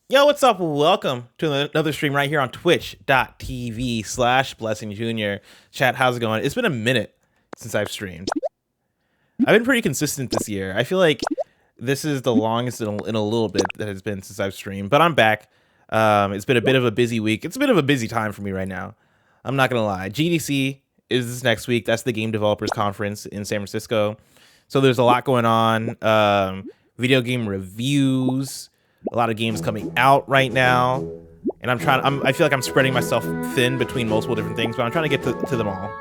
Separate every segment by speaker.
Speaker 1: Yo, what's up? Welcome to another stream right here on twitch.tv/Blessing Jr. Chat, how's it going? It's been a minute since I've streamed. I've been pretty consistent this year. I feel like this is the longest in a little bit that it's been since I've streamed, but I'm back. It's been a bit of a busy week. It's a bit of a busy time for me right now. I'm not going to lie. GDC is this next week. That's the Game Developers Conference in San Francisco. So there's a lot going on. Video game reviews, a lot of games coming out right now, and I feel like I'm spreading myself thin between multiple different things, but I'm trying to get to them all.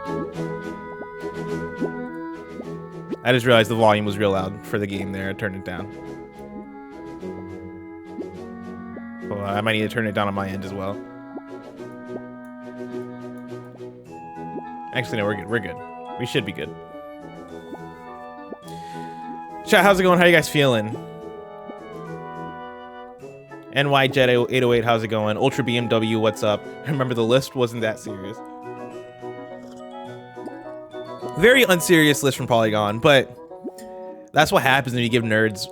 Speaker 1: I just realized the volume was real loud for the game there. I turned it down. Well, I might need to turn it down on my end as well. Actually, no, we're good. We're good. We should be good. Chat, how's it going? How you guys feeling? NY Jet 808, how's it going? Ultra BMW, what's up? Remember, the list wasn't that serious. Very unserious list from Polygon, but that's what happens when you give nerds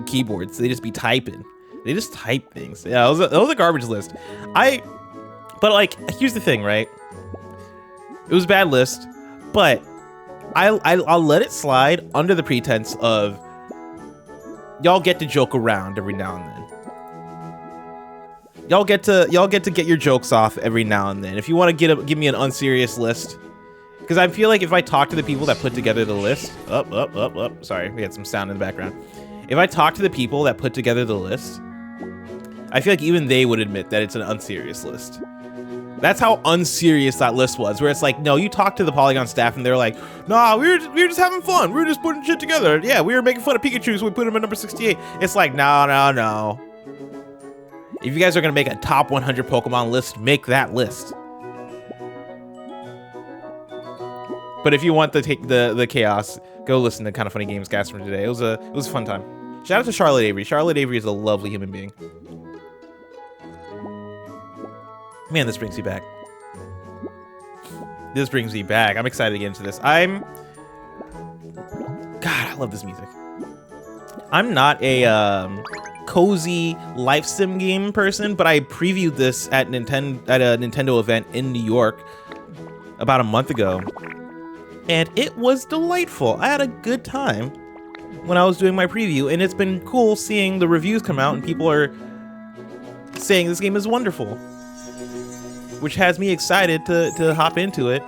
Speaker 1: keyboards. They just be typing. They just type things. Yeah, it was a garbage list. But like, here's the thing, right? It was a bad list, but I'll let it slide under the pretense of y'all get to joke around every now and then. Y'all get to get your jokes off every now and then. If you want to give me an unserious list, because I feel like if I talk to the people that put together the list, sorry, we had some sound in the background. If I talk to the people that put together the list, I feel like even they would admit that it's an unserious list. That's how unserious that list was, where it's like, no, you talk to the Polygon staff and they're like, nah, we were just having fun. We were just putting shit together. Yeah, we were making fun of Pikachu, so we put him at number 68. It's like, no. If you guys are going to make a top 100 Pokemon list, make that list. But if you want the chaos, go listen to Kind of Funny Games cast from today. It was a fun time. Shout out to Charlotte Avery. Charlotte Avery is a lovely human being. Man, this brings me back. This brings me back. I'm excited to get into this. God, I love this music. I'm not a cozy life sim game person, but I previewed this at a Nintendo event in New York about a month ago, and it was delightful. I had a good time when I was doing my preview, and it's been cool seeing the reviews come out and people are saying this game is wonderful, which has me excited to hop into it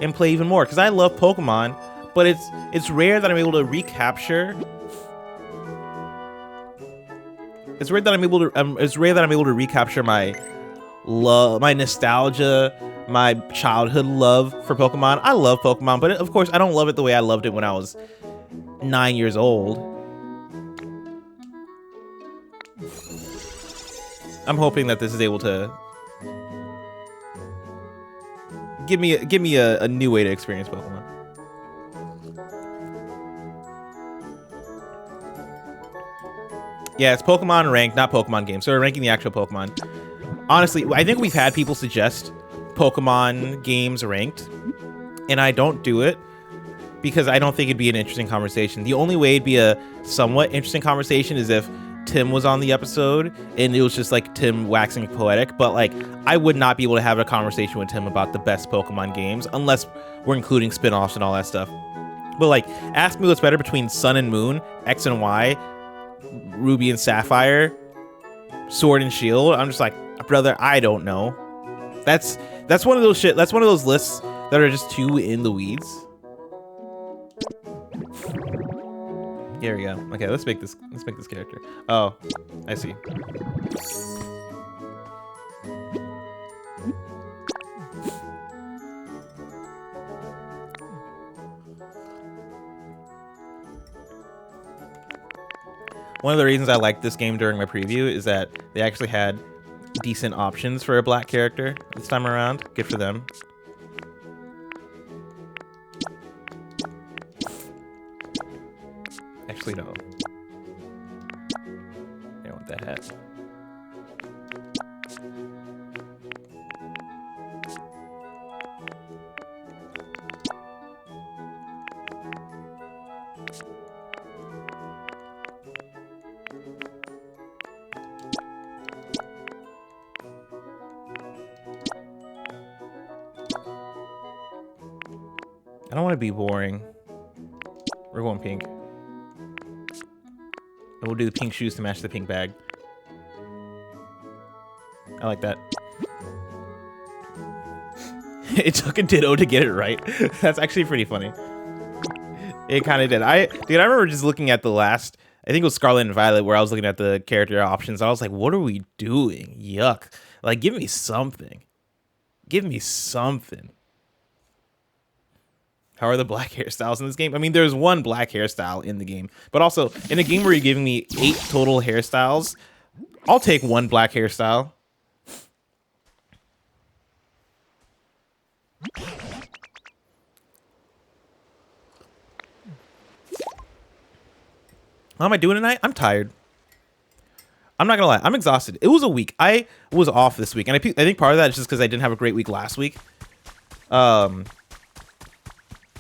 Speaker 1: and play even more, because I love Pokemon, but it's rare that I'm able to recapture. It's rare that I'm able to recapture my love, my nostalgia, my childhood love for Pokemon. I love Pokemon, but of course I don't love it the way I loved it when I was 9 years old. I'm hoping that this is able to give me a new way to experience Pokemon. Yeah, it's Pokemon ranked, not Pokemon game. So we're ranking the actual Pokemon. Honestly, I think we've had people suggest Pokemon games ranked, and I don't do it because I don't think it'd be an interesting conversation. The only way it'd be a somewhat interesting conversation is if Tim was on the episode and it was just like Tim waxing poetic, but like I would not be able to have a conversation with Tim about the best Pokemon games unless we're including spin-offs and all that stuff. But like, ask me what's better between Sun and Moon, X and Y, Ruby and Sapphire, Sword and Shield. I'm just like, brother, I don't know. That's one of those shit. That's one of those lists that are just too in the weeds. Here we go. Okay, let's make this character. Oh, I see. One of the reasons I liked this game during my preview is that they actually had decent options for a black character this time around. Good for them. Actually, no. I don't want that hat. I don't want to be boring. We're going pink. And we'll do the pink shoes to match the pink bag. I like that. It took a ditto to get it right. That's actually pretty funny. It kind of did. Dude, I remember just looking at the last, I think it was Scarlet and Violet, where I was looking at the character options. I was like, what are we doing? Yuck. Like, give me something. Give me something. How are the black hairstyles in this game? I mean, there's one black hairstyle in the game, but also in a game where you're giving me 8 total hairstyles, I'll take one black hairstyle. How am I doing tonight? I'm tired. I'm not gonna lie, I'm exhausted. It was a week. I was off this week, and I think part of that is just because I didn't have a great week last week.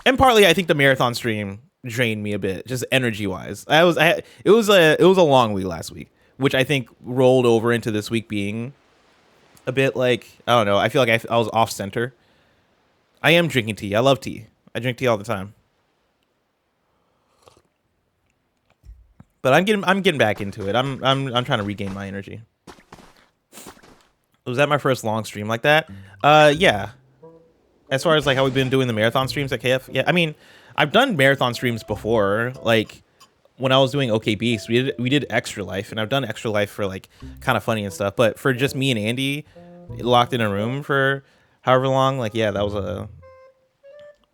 Speaker 1: And partly, I think the marathon stream drained me a bit, just energy-wise. It was a long week last week, which I think rolled over into this week being a bit like, I don't know. I feel like I was off center. I am drinking tea. I love tea. I drink tea all the time. But I'm getting back into it. I'm trying to regain my energy. Was that my first long stream like that? Yeah. As far as like how we've been doing the marathon streams at KF, yeah. I mean, I've done marathon streams before, like when I was doing OK Beast, we did Extra Life, and I've done Extra Life for like kind of funny and stuff. But for just me and Andy, locked in a room for however long, like yeah, that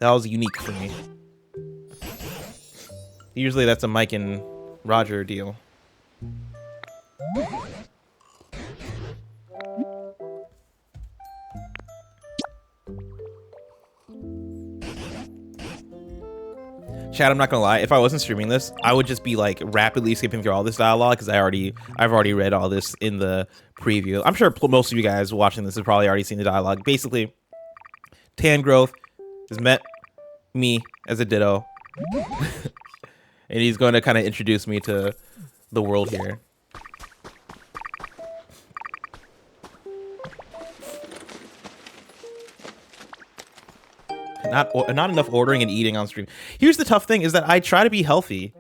Speaker 1: was unique for me. Usually that's a Mike and Roger deal. Chad, I'm not gonna lie. If I wasn't streaming this, I would just be like rapidly skipping through all this dialogue because I've already read all this in the preview. I'm sure most of you guys watching this have probably already seen the dialogue. Basically, Tangrowth has met me as a Ditto, and he's going to kind of introduce me to the world here. Not enough ordering and eating on stream. Here's the tough thing is that I try to be healthy,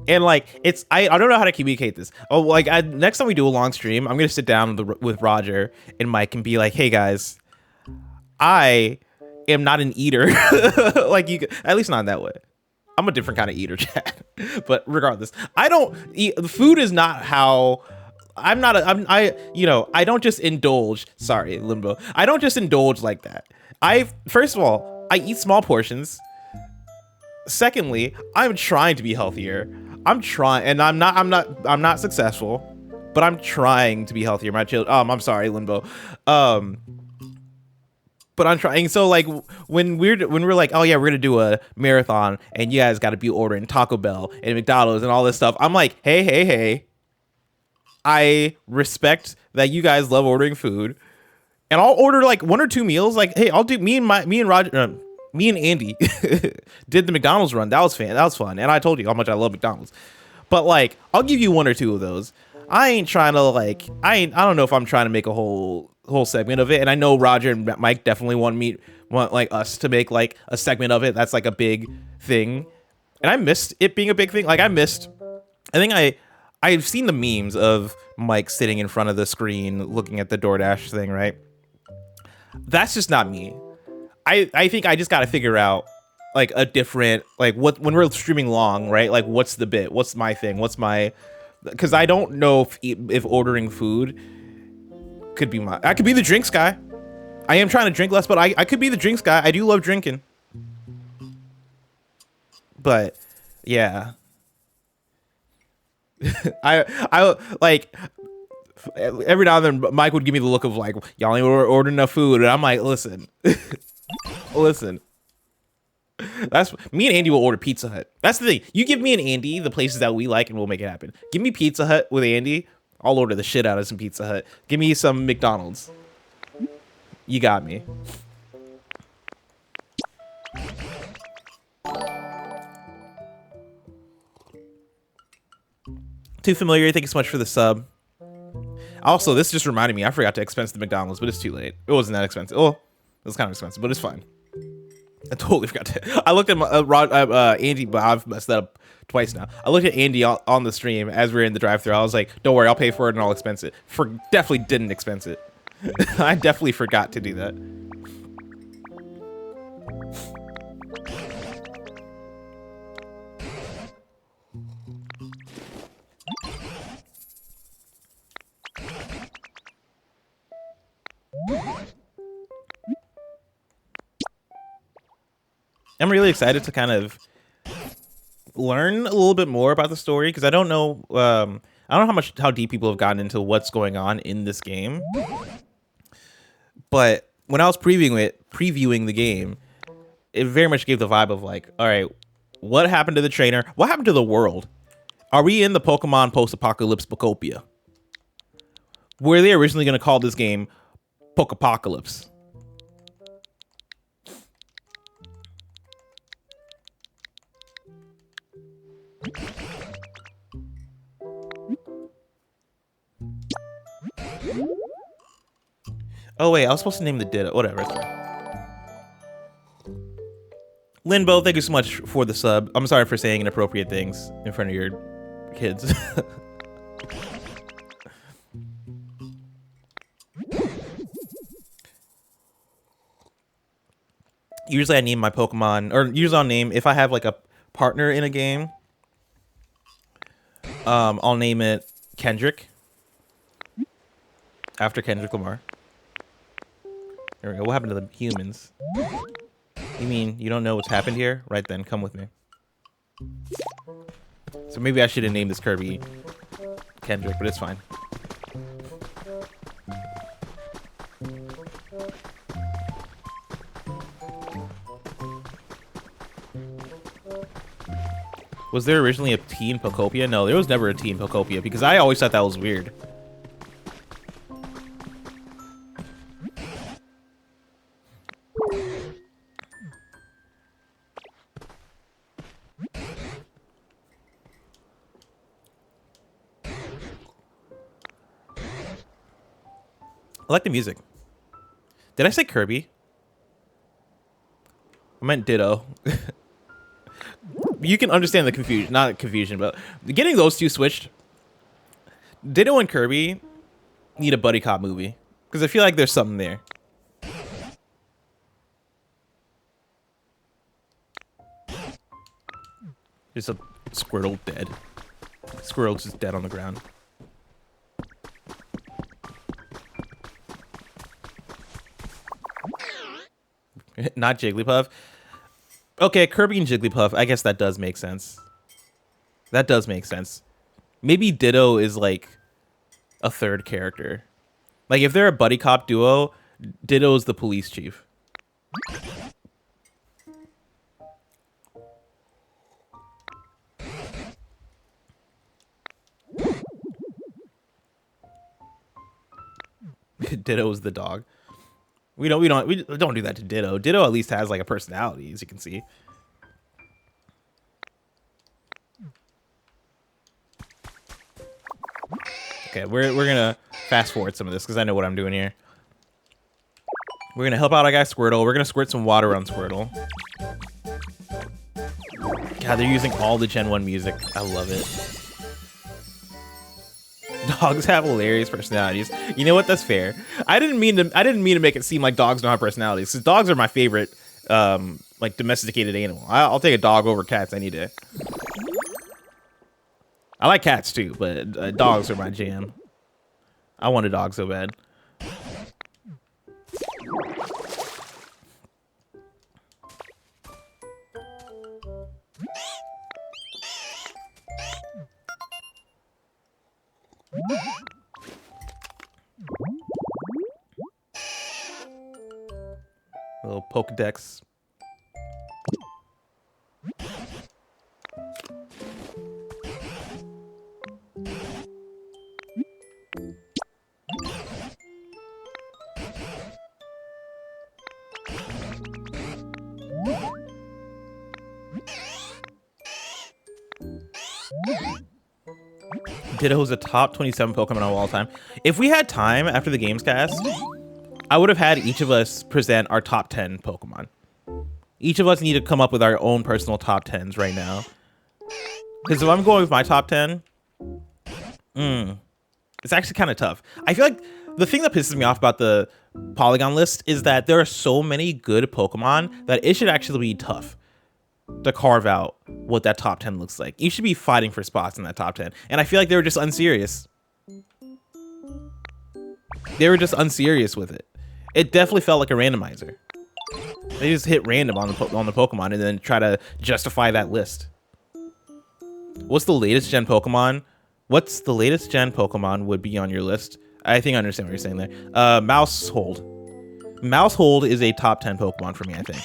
Speaker 1: and like I don't know how to communicate this. Oh, like next time we do a long stream, I'm gonna sit down with Roger and Mike and be like, hey guys, I am not an eater. Like you, at least not in that way. I'm a different kind of eater, Chad. But regardless, I don't eat. Food is not how. I don't just indulge. Sorry, Limbo. I don't just indulge like that. First of all, I eat small portions. Secondly, I'm trying to be healthier. I'm trying, and I'm not successful, but I'm trying to be healthier. My child. I'm sorry, Limbo. But I'm trying. So like when we're like, oh yeah, we're gonna do a marathon, and you guys got to be ordering Taco Bell and McDonald's and all this stuff. I'm like, hey. I respect that you guys love ordering food, and I'll order like 1 or 2 meals. Like, hey, I'll do me and Andy did the McDonald's run. That was fun. And I told you how much I love McDonald's. But like, I'll give you 1 or 2 of those. I ain't trying to like, I don't know if I'm trying to make a whole segment of it. And I know Roger and Mike definitely want like us to make like a segment of it. That's like a big thing. And I missed it being a big thing. Like I think I've seen the memes of Mike sitting in front of the screen looking at the DoorDash thing, right? That's just not me. I think I just got to figure out like a different, like when we're streaming long, right? Like what's the bit? What's my thing? Because I don't know if ordering food could be I could be the drinks guy. I am trying to drink less, but I could be the drinks guy. I do love drinking. But yeah. I like every now and then Mike would give me the look of like, y'all ain't ordering enough food, and I'm like, listen. That's me and Andy will order Pizza Hut. That's the thing. You give me and Andy the places that we like and we'll make it happen. Give me Pizza Hut with Andy, I'll order the shit out of some Pizza Hut. Give me some McDonald's. You got me. Too familiar. Thank you so much for the sub. Also, this just reminded me, I forgot to expense the McDonald's, but it's too late. It wasn't that expensive. Oh, it was kind of expensive, but it's fine. I totally forgot to. I looked at my, Andy, but I've messed that up twice now. I looked at Andy on the stream as we were in the drive-thru. I was like, "Don't worry, I'll pay for it and I'll expense it." Definitely didn't expense it. I definitely forgot to do that. I'm really excited to kind of learn a little bit more about the story because I don't know how deep people have gotten into what's going on in this game. But when I was previewing the game, it very much gave the vibe of like, all right, what happened to the trainer? What happened to the world? Are we in the Pokemon post-apocalypse Pokopia? Were they originally going to call this game Pokepocalypse? Oh wait, I was supposed to name the Ditto. Whatever. Limbo, thank you so much for the sub. I'm sorry for saying inappropriate things in front of your kids. Usually I name my Pokemon, or usually I'll name, if I have like a partner in a game, I'll name it Kendrick. After Kendrick Lamar. There we go. What happened to the humans? You mean you don't know what's happened here? Right then, come with me. So maybe I should have named this Kirby Kendrick, but it's fine. Was there originally a Team Pokopia? No, there was never a Team Pokopia because I always thought that was weird. I like the music. Did I say Kirby? I meant Ditto. You can understand the confusion, not confusion, but getting those two switched. Ditto and Kirby need a buddy cop movie because I feel like there's something there. Just a Squirtle dead. Squirtle's just dead on the ground. Not Jigglypuff. Okay, Kirby and Jigglypuff. I guess that does make sense. That does make sense. Maybe Ditto is like a third character. Like if they're a buddy cop duo, Ditto's the police chief. Ditto's the dog. We don't do that to Ditto. Ditto at least has like a personality, as you can see. Okay, we're gonna fast forward some of this because I know what I'm doing here. We're gonna help out our guy Squirtle. We're gonna squirt some water on Squirtle. God, they're using all the Gen 1 music. I love it. Dogs have hilarious personalities. You know what? That's fair. I didn't mean to make it seem like dogs don't have personalities. Because dogs are my favorite, like domesticated animal. I'll take a dog over cats any day. I like cats too, but dogs are my jam. I want a dog so bad. A little Pokedex. Ditto's a top 27 Pokemon of all time. If we had time after the games cast, I would have had each of us present our top 10 Pokemon. Each of us need to come up with our own personal top 10s right now. Because if I'm going with my top 10, it's actually kind of tough. I feel like the thing that pisses me off about the Polygon list is that there are so many good Pokemon that it should actually be tough to carve out what that top 10 looks like. You should be fighting for spots in that top 10. And I feel like they were just unserious. They were just unserious with it. It definitely felt like a randomizer. They just hit random on the Pokemon and then try to justify that list. What's the latest gen Pokemon? What's the latest gen Pokemon would be on your list? I think I understand what you're saying there. Mousehold. Mousehold is a top 10 Pokemon for me, I think.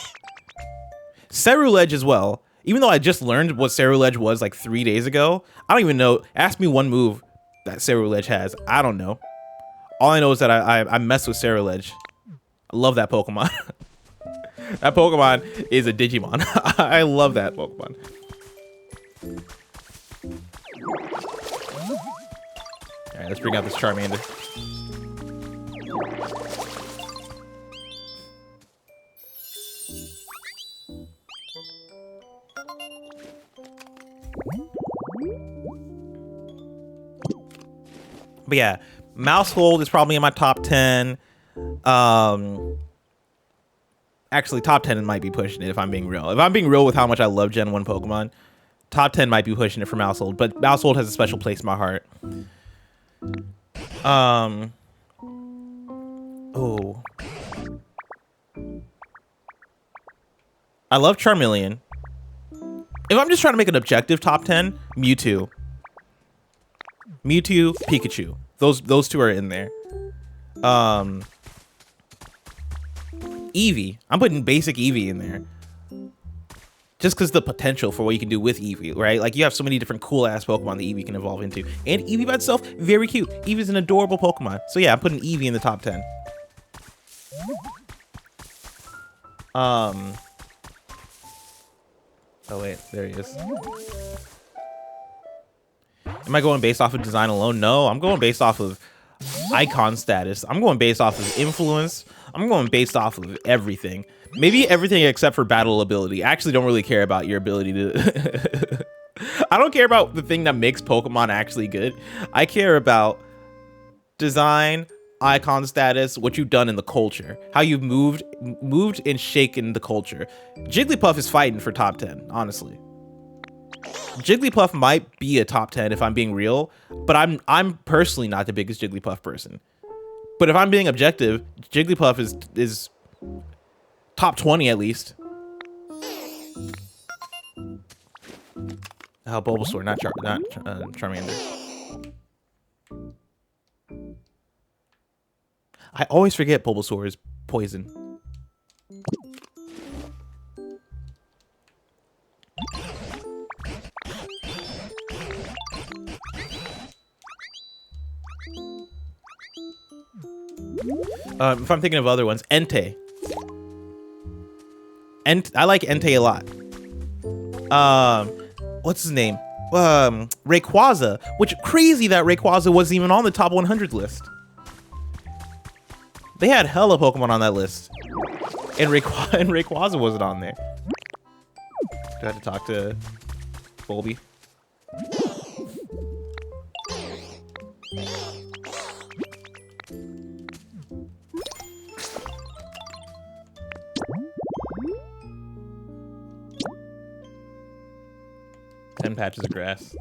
Speaker 1: Ceruledge as well. Even though I just learned what Ceruledge was like 3 days ago, I don't even know. Ask me one move that Ceruledge has. I don't know. All I know is that I mess with Ceruledge. I love that Pokemon. That Pokemon is a Digimon. I love that Pokemon. All right, let's bring out this Charmander. But yeah, Mousehold is probably in my top 10. Actually, top 10 might be pushing it if I'm being real. If I'm being real with how much I love Gen 1 Pokemon, top 10 might be pushing it for Mousehold. But Mousehold has a special place in my heart. Oh. I love Charmeleon. If I'm just trying to make an objective top 10, Mewtwo. Mewtwo, Pikachu. Those two are in there. Eevee. I'm putting basic Eevee in there. Just because the potential for what you can do with Eevee, right? Like, you have so many different cool-ass Pokemon that Eevee can evolve into. And Eevee by itself, very cute. Eevee's an adorable Pokemon. So yeah, I'm putting Eevee in the top 10. Oh, wait. There he is. Am I going based off of design alone? No, I'm going based off of icon status. I'm going based off of influence. I'm going based off of everything. Maybe everything except for battle ability. I actually don't really care about your ability to... I don't care about the thing that makes Pokemon actually good. I care about design, icon status, what you've done in the culture, how you've moved and shaken the culture. Jigglypuff is fighting for top 10, honestly. Jigglypuff might be a top 10 if I'm being real, but I'm personally not the biggest Jigglypuff person. But if I'm being objective, Jigglypuff is top 20 at least. Oh, Bulbasaur, not Charmander. I always forget Bulbasaur is poison. If I'm thinking of other ones, Entei. I like Entei a lot. What's his name? Rayquaza. Which, crazy that Rayquaza wasn't even on the top 100 list. They had hella Pokemon on that list, and Rayquaza wasn't on there. Do I have to talk to Volby? Patches of grass.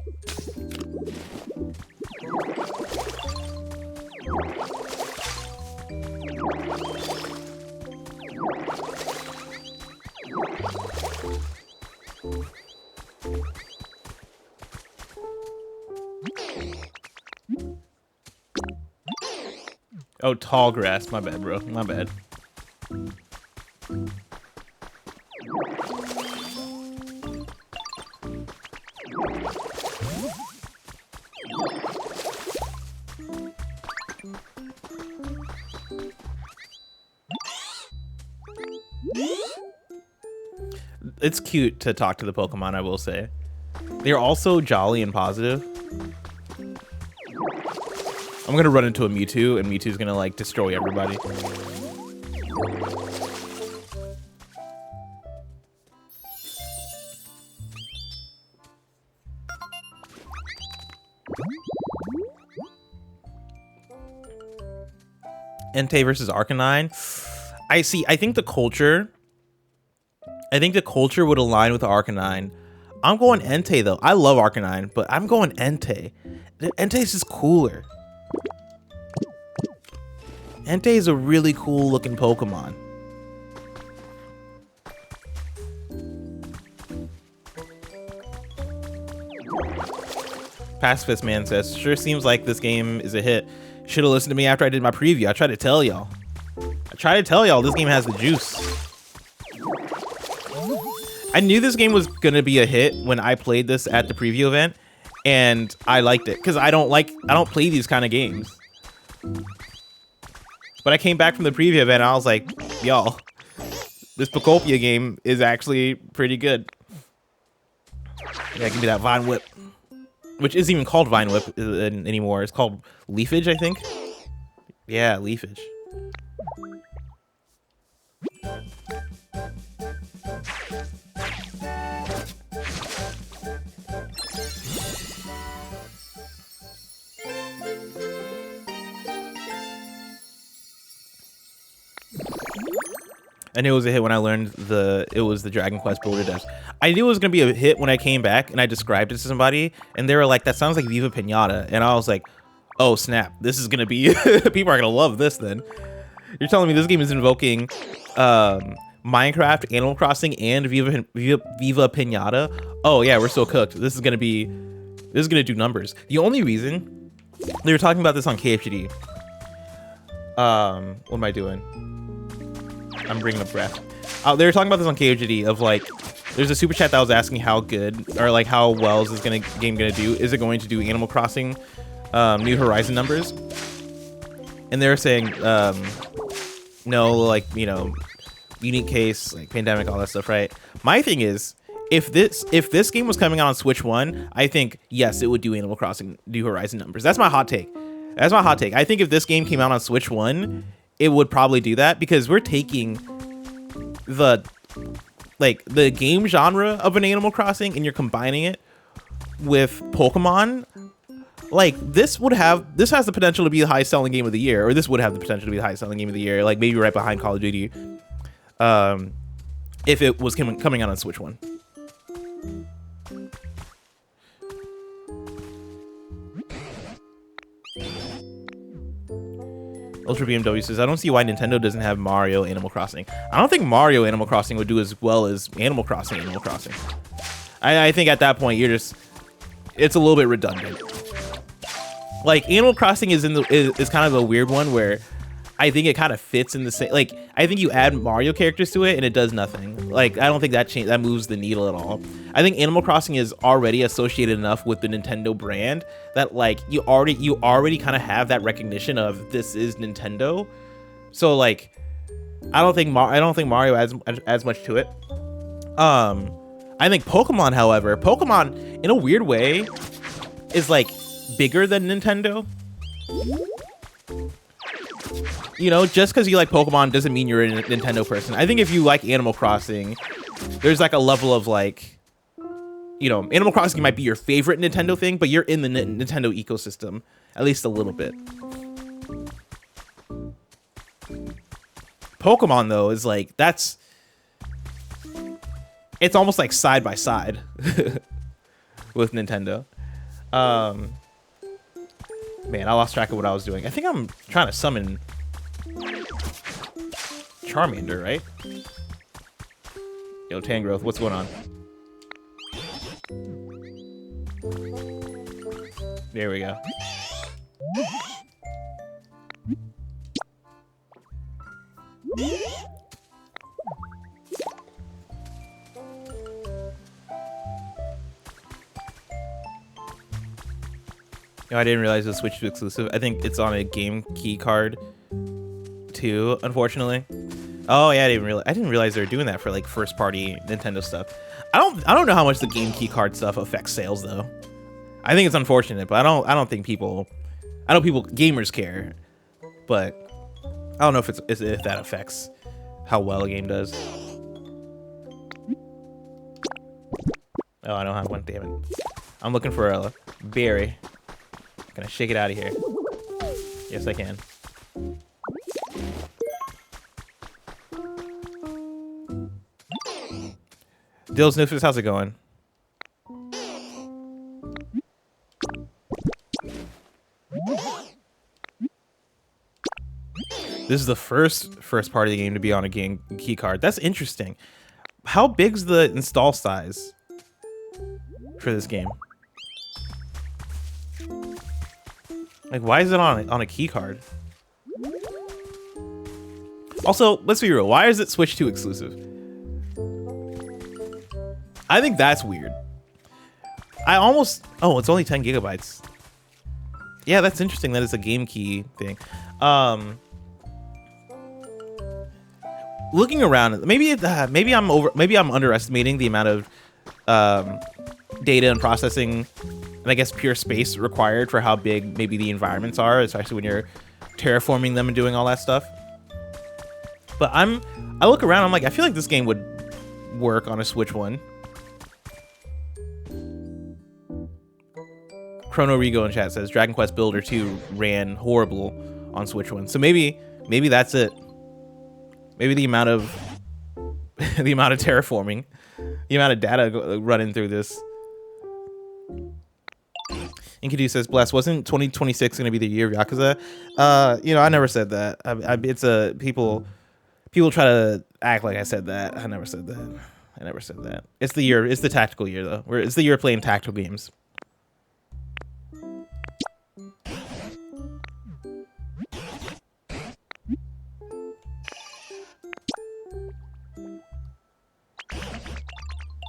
Speaker 1: Oh, tall grass. My bad, bro. My bad. It's cute to talk to the Pokemon, I will say. They're also jolly and positive. I'm gonna run into a Mewtwo, and Mewtwo's gonna, like, destroy everybody. Entei versus Arcanine. I see. I think the culture would align with Arcanine. I'm going Entei though. I love Arcanine, but I'm going Entei. Entei's is cooler. Entei is a really cool looking Pokemon. Pacifist Man says, sure seems like this game is a hit. Should have listened to me after I did my preview. I tried to tell y'all. This game has the juice. I knew this game was gonna be a hit when I played this at the preview event, and I liked it because I don't play these kind of games. But I came back from the preview event and I was like, y'all, this Pokopia game is actually pretty good. Yeah, give me that Vine Whip. Which isn't even called Vine Whip anymore. It's called Leafage, I think. Yeah, Leafage. I knew it was a hit when I learned it was the Dragon Quest Boulder Dash. I knew it was gonna be a hit when I came back and I described it to somebody, and they were like, "That sounds like Viva Pinata," and I was like, "Oh snap! This is gonna be people are gonna love this." Then you're telling me this game is invoking Minecraft, Animal Crossing, and Viva Pinata? Oh yeah, we're still cooked. This is gonna do numbers. The only reason they were talking about this on KFGD. What am I doing? I'm bringing up breath. They were talking about this on KOGD of like, there's a super chat that was asking how good or like how well is this game gonna do? Is it going to do Animal Crossing New Horizon numbers? And they were saying no, like, you know, unique case, like pandemic, all that stuff, right? My thing is, if this game was coming out on Switch 1, I think yes, it would do Animal Crossing New Horizon numbers. That's my hot take. I think if this game came out on Switch 1, it would probably do that, because we're taking the game genre of an Animal Crossing and you're combining it with Pokemon. Like this has the potential to be the highest selling game of the year, or this would have the potential to be the highest selling game of the year, like maybe right behind Call of Duty, if it was coming out on Switch 1. Ultra BMW says, I don't see why Nintendo doesn't have Mario Animal Crossing. I don't think Mario Animal Crossing would do as well as Animal Crossing. I think at that point it's a little bit redundant. Like Animal Crossing is kind of a weird one where I think it kind of fits in the same, like I think you add Mario characters to it and it does nothing. Like I don't think that moves the needle at all. I think Animal Crossing is already associated enough with the Nintendo brand that like you already kind of have that recognition of this is Nintendo. So like I don't think Mario adds much to it. I think Pokemon, however, in a weird way is like bigger than Nintendo. You know, just because you like Pokemon doesn't mean you're a Nintendo person. I think if you like Animal Crossing, there's like a level of like, you know, Animal Crossing might be your favorite Nintendo thing, but you're in the Nintendo ecosystem, at least a little bit. Pokemon, though, is like, it's almost like side by side with Nintendo. Man, I lost track of what I was doing. I think I'm trying to summon Charmander, right? Yo, Tangrowth, what's going on? There we go. No, I didn't realize it was Switch 2 exclusive. I think it's on a game key card too, unfortunately. Oh yeah, I didn't realize they were doing that for like first party Nintendo stuff. I don't know how much the game key card stuff affects sales though. I think it's unfortunate, but I know gamers care, but I don't know if if that affects how well a game does. Oh, I don't have one, damn it. I'm looking for a berry. Gonna shake it out of here. Yes, I can. Dill Snoofus, how's it going? This is the first part of the game to be on a game key card. That's interesting. How big's the install size for this game? Like, why is it on a key card? Also, let's be real. Why is it Switch 2 exclusive? I think that's weird. Oh, it's only 10 gigabytes. Yeah, that's interesting that it's a game key thing. Looking around, maybe I'm underestimating the amount of data and processing, and I guess pure space required for how big maybe the environments are, especially when you're terraforming them and doing all that stuff. But I look around, I'm like, I feel like this game would work on a Switch 1. Chrono Rigo in chat says Dragon Quest Builder 2 ran horrible on Switch 1. So maybe that's it. Maybe the amount of terraforming, the amount of data running through this. Inkadu says, "Bless, wasn't 2026 going to be the year of Yakuza?" I never said that. It's people try to act like I said that. I never said that. It's the tactical year though. It's the year of playing tactical games.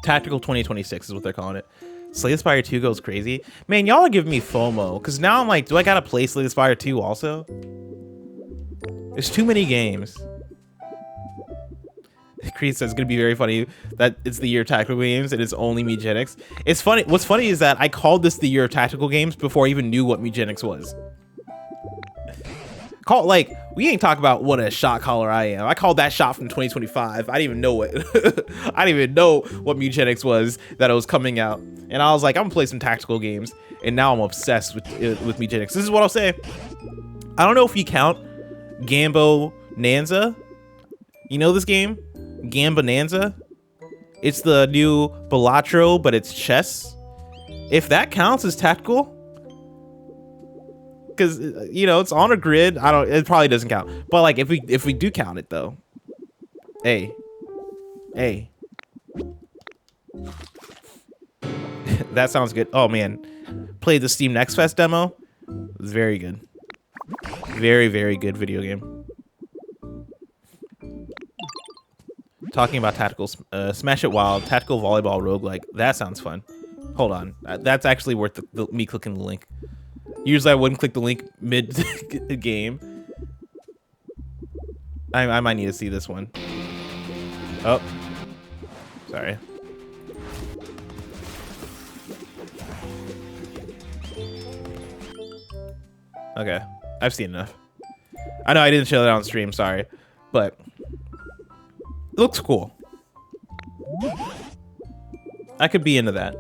Speaker 1: Tactical 2026 is what they're calling it. Slay the Spire 2 goes crazy. Man, y'all are giving me FOMO. Because now I'm like, do I gotta play Slay the Spire 2 also? There's too many games. Creed says it's gonna be very funny that it's the year of tactical games and it's only Megenics. It's funny. What's funny is that I called this the year of tactical games before I even knew what Megenics was. We ain't talking about what a shot caller I am. I called that shot from 2025. I didn't even know what Megenics was that it was coming out. And I was like, I'm gonna play some tactical games. And now I'm obsessed with Megenics. This is what I'll say. I don't know if you count Gambo Nanza. You know this game? Gamba Nanza? It's the new Balatro, but it's chess. If that counts as tactical, because it's on a grid. It probably doesn't count. But like if we do count it though, hey, that sounds good. Oh man, played the Steam Next Fest demo. It was very good. Very, very good video game. Talking about tactical, Smash It Wild, tactical volleyball roguelike. That sounds fun. Hold on, that's actually worth me clicking the link. Usually I wouldn't click the link mid-game. I might need to see this one. Oh. Sorry. Okay. I've seen enough. I know I didn't show that on stream, sorry. But it looks cool. I could be into that.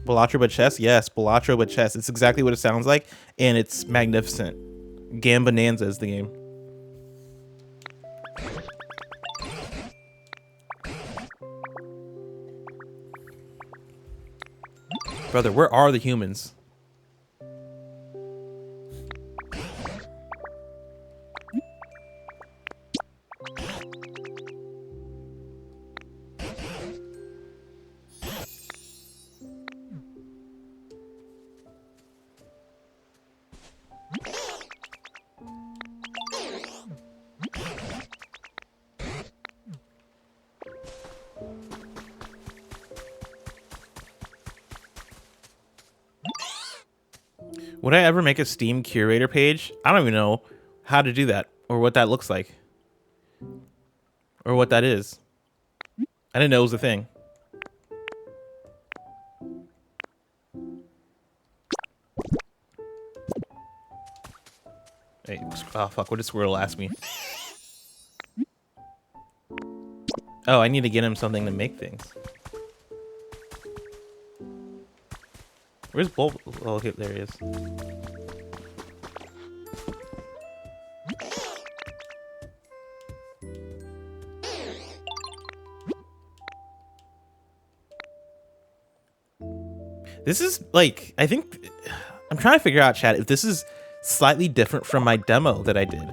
Speaker 1: Balatro but chess? Yes, Balatro but chess. It's exactly what it sounds like, and it's magnificent. Gambonanza is the game. Brother, where are the humans? Would I ever make a Steam curator page? I don't even know how to do that or what that looks like or what that is. I didn't know it was a thing. Hey, oh fuck! What did Squirtle ask me? Oh, I need to get him something to make things. Where's Bulb? Oh, okay, there he is. This is like, I think, I'm trying to figure out, chat, if this is slightly different from my demo that I did.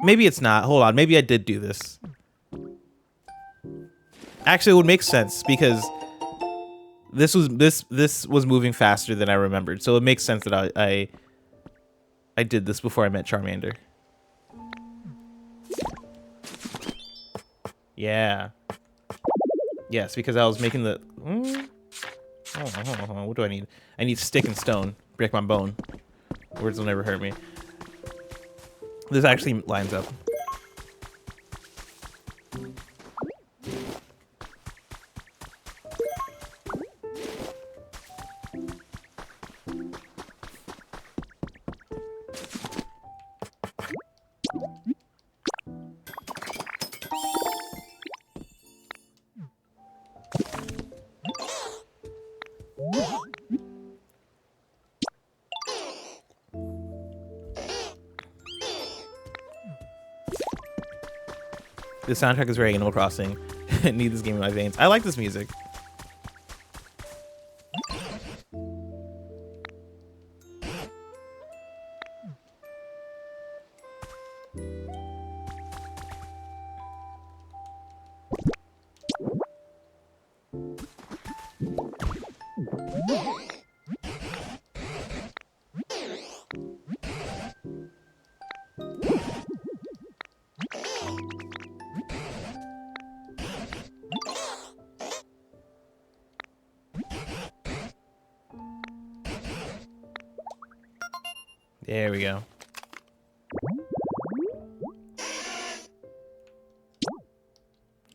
Speaker 1: Maybe it's not. Hold on. Maybe I did do this. Actually, it would make sense because this was moving faster than I remembered. So it makes sense that I did this before I met Charmander. Yeah. Yes, because I was making the... hold on. What do I need? I need stick and stone. Break my bone. Words will never hurt me. This actually lines up. The soundtrack is very Animal Crossing. I need this game in my veins. I like this music. There we go.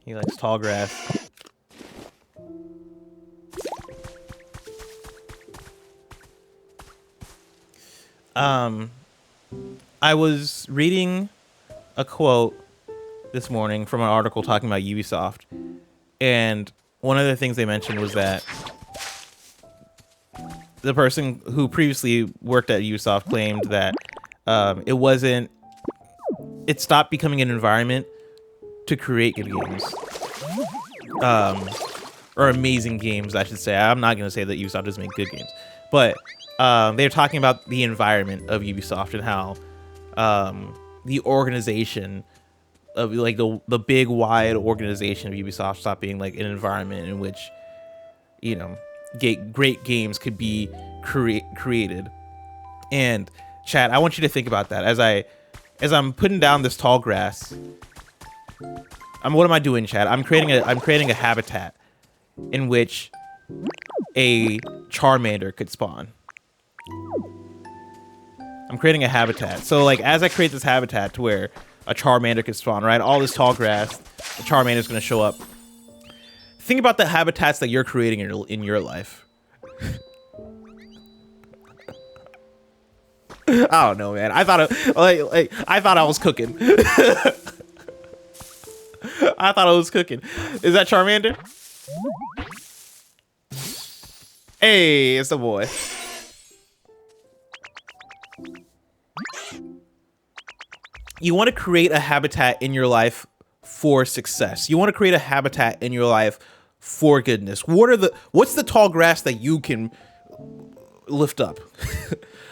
Speaker 1: He likes tall grass. I was reading a quote this morning from an article talking about Ubisoft, and one of the things they mentioned was that the person who previously worked at Ubisoft claimed that it stopped becoming an environment to create good games. Or amazing games, I should say. I'm not going to say that Ubisoft doesn't make good games, but they're talking about the environment of Ubisoft and how the organization of like the big wide organization of Ubisoft stopped being like an environment in which, you know, great games could be created. And chat, I want you to think about that as I'm putting down this tall grass. What am I doing, chat? I'm creating a habitat in which a Charmander could spawn. I'm creating a habitat. So like as I create this habitat to where a Charmander could spawn, right? All this tall grass, the Charmander is going to show up. Think about the habitats that you're creating in your life. I don't know, man. I thought I thought I was cooking. I thought I was cooking. Is that Charmander? Hey, it's the boy. You want to create a habitat in your life for success. You want to create a habitat in your life for goodness. What's the tall grass that you can lift up?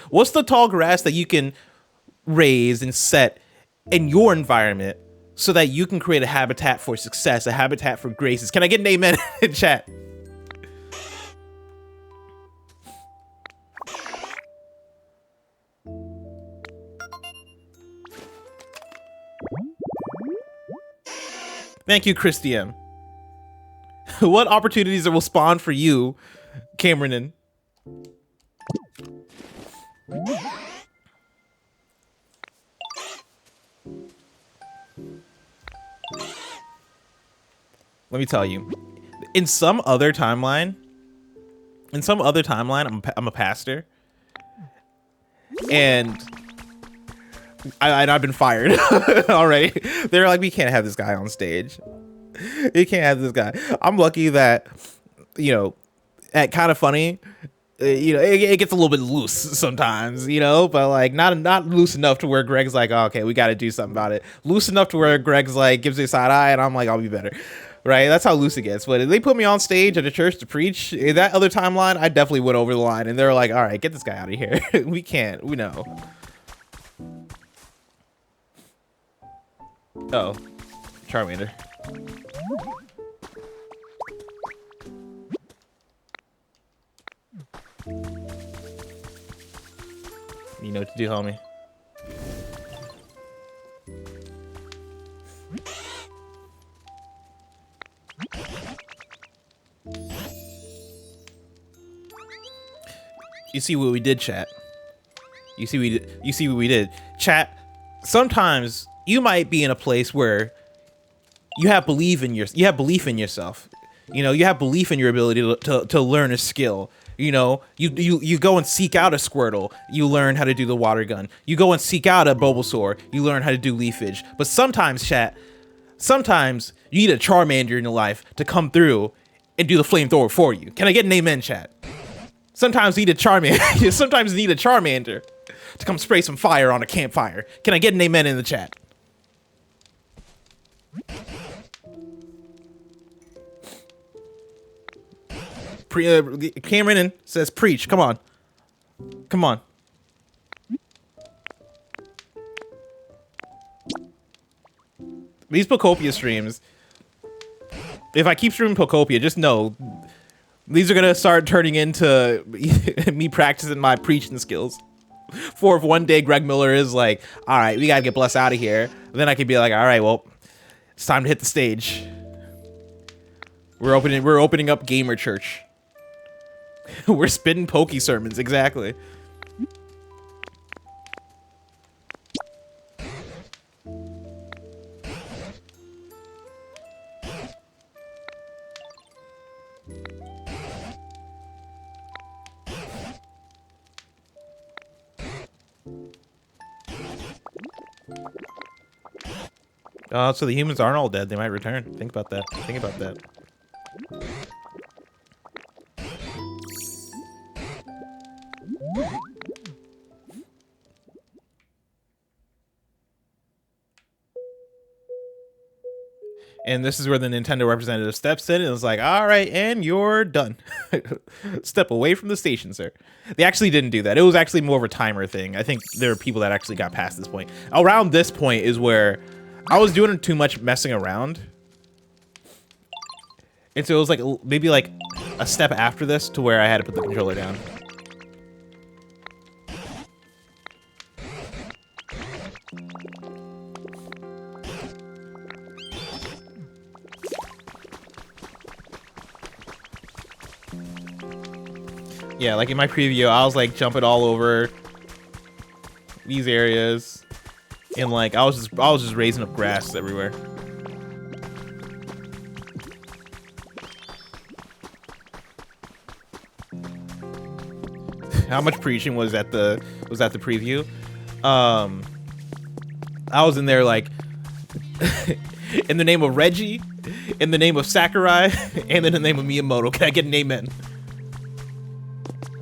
Speaker 1: What's the tall grass that you can raise and set in your environment so that you can create a habitat for success, a habitat for graces? Can I get an amen in chat? Thank you, Christian. What opportunities will spawn for you, Cameronin? Let me tell you, In some other timeline, I'm a pastor, and I've been fired already. They're like, we can't have this guy on stage. You can't have this guy. I'm lucky that, you know, at Kind of Funny, you know, it gets a little bit loose sometimes, you know, but like not loose enough to where Greg's like, oh, okay, we got to do something about it. Loose enough to where Greg's like gives me a side eye, and I'm like, I'll be better. Right, that's how loose it gets. But if they put me on stage at a church to preach, in that other timeline, I definitely went over the line. And they're like, all right, get this guy out of here. We can't. We know. Oh, Charmander. You know what to do, homie. You see what we did, chat. You see what we did, chat. Sometimes you might be in a place where you have belief in yourself. You know, you have belief in your ability to learn a skill. You know, you go and seek out a Squirtle, you learn how to do the water gun. You go and seek out a Bulbasaur, you learn how to do leafage. But sometimes, chat, sometimes you need a Charmander in your life to come through and do the flamethrower for you. Can I get an amen, chat? Sometimes you need a Charmander. Sometimes you need a Charmander to come spray some fire on a campfire. Can I get an amen in the chat? Cameron says, preach. Come on. Come on. These Pokopia streams, if I keep streaming Pokopia, just know these are going to start turning into me practicing my preaching skills. For if one day Greg Miller is like, all right, we got to get Bless out of here. Then I could be like, all right, well, it's time to hit the stage. We're opening up Gamer Church. We're spitting Poke sermons, exactly. So the humans aren't all dead. They might return. Think about that. Think about that. And this is where the Nintendo representative steps in and is like, all right, and you're done. Step away from the station, sir. They actually didn't do that. It was actually more of a timer thing. I think there are people that actually got past this point. Around this point is where I was doing too much messing around. And so it was like maybe like a step after this to where I had to put the controller down. Yeah, like in my preview, I was like jumping all over these areas, and like I was just raising up grass everywhere. How much preaching was at the preview? I was in there like in the name of Reggie, in the name of Sakurai, and in the name of Miyamoto. Can I get an amen?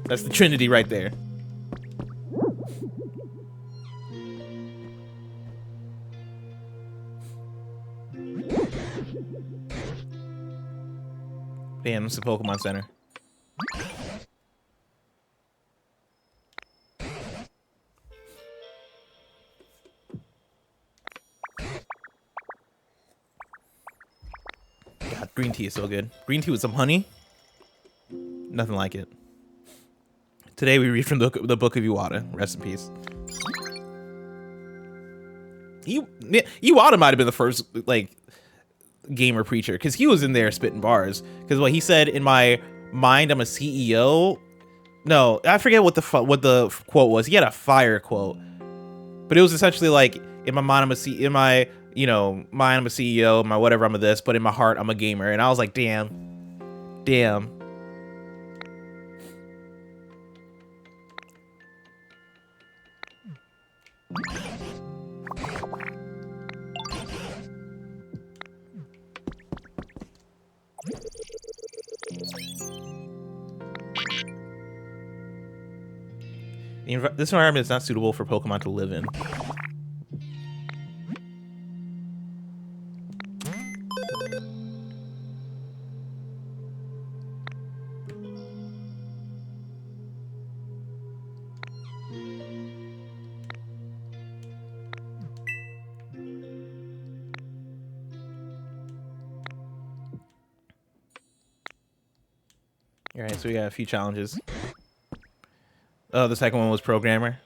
Speaker 1: That's the Trinity right there. Damn, it's the Pokemon Center. God, green tea is so good. Green tea with some honey. Nothing like it. Today we read from the Book of Iwata. Rest in peace. Iwata might have been the first like gamer preacher, because he was in there spitting bars. Because what he said, in my mind, I'm a CEO. No, I forget what the quote was. He had a fire quote, but it was essentially like, in my mind, I'm a CEO. In my mind, I'm a CEO. In my whatever, I'm a this. But in my heart, I'm a gamer. And I was like, damn. Damn. This environment is not suitable for Pokemon to live in. All right, so we got a few challenges. Oh, the second one was programmer.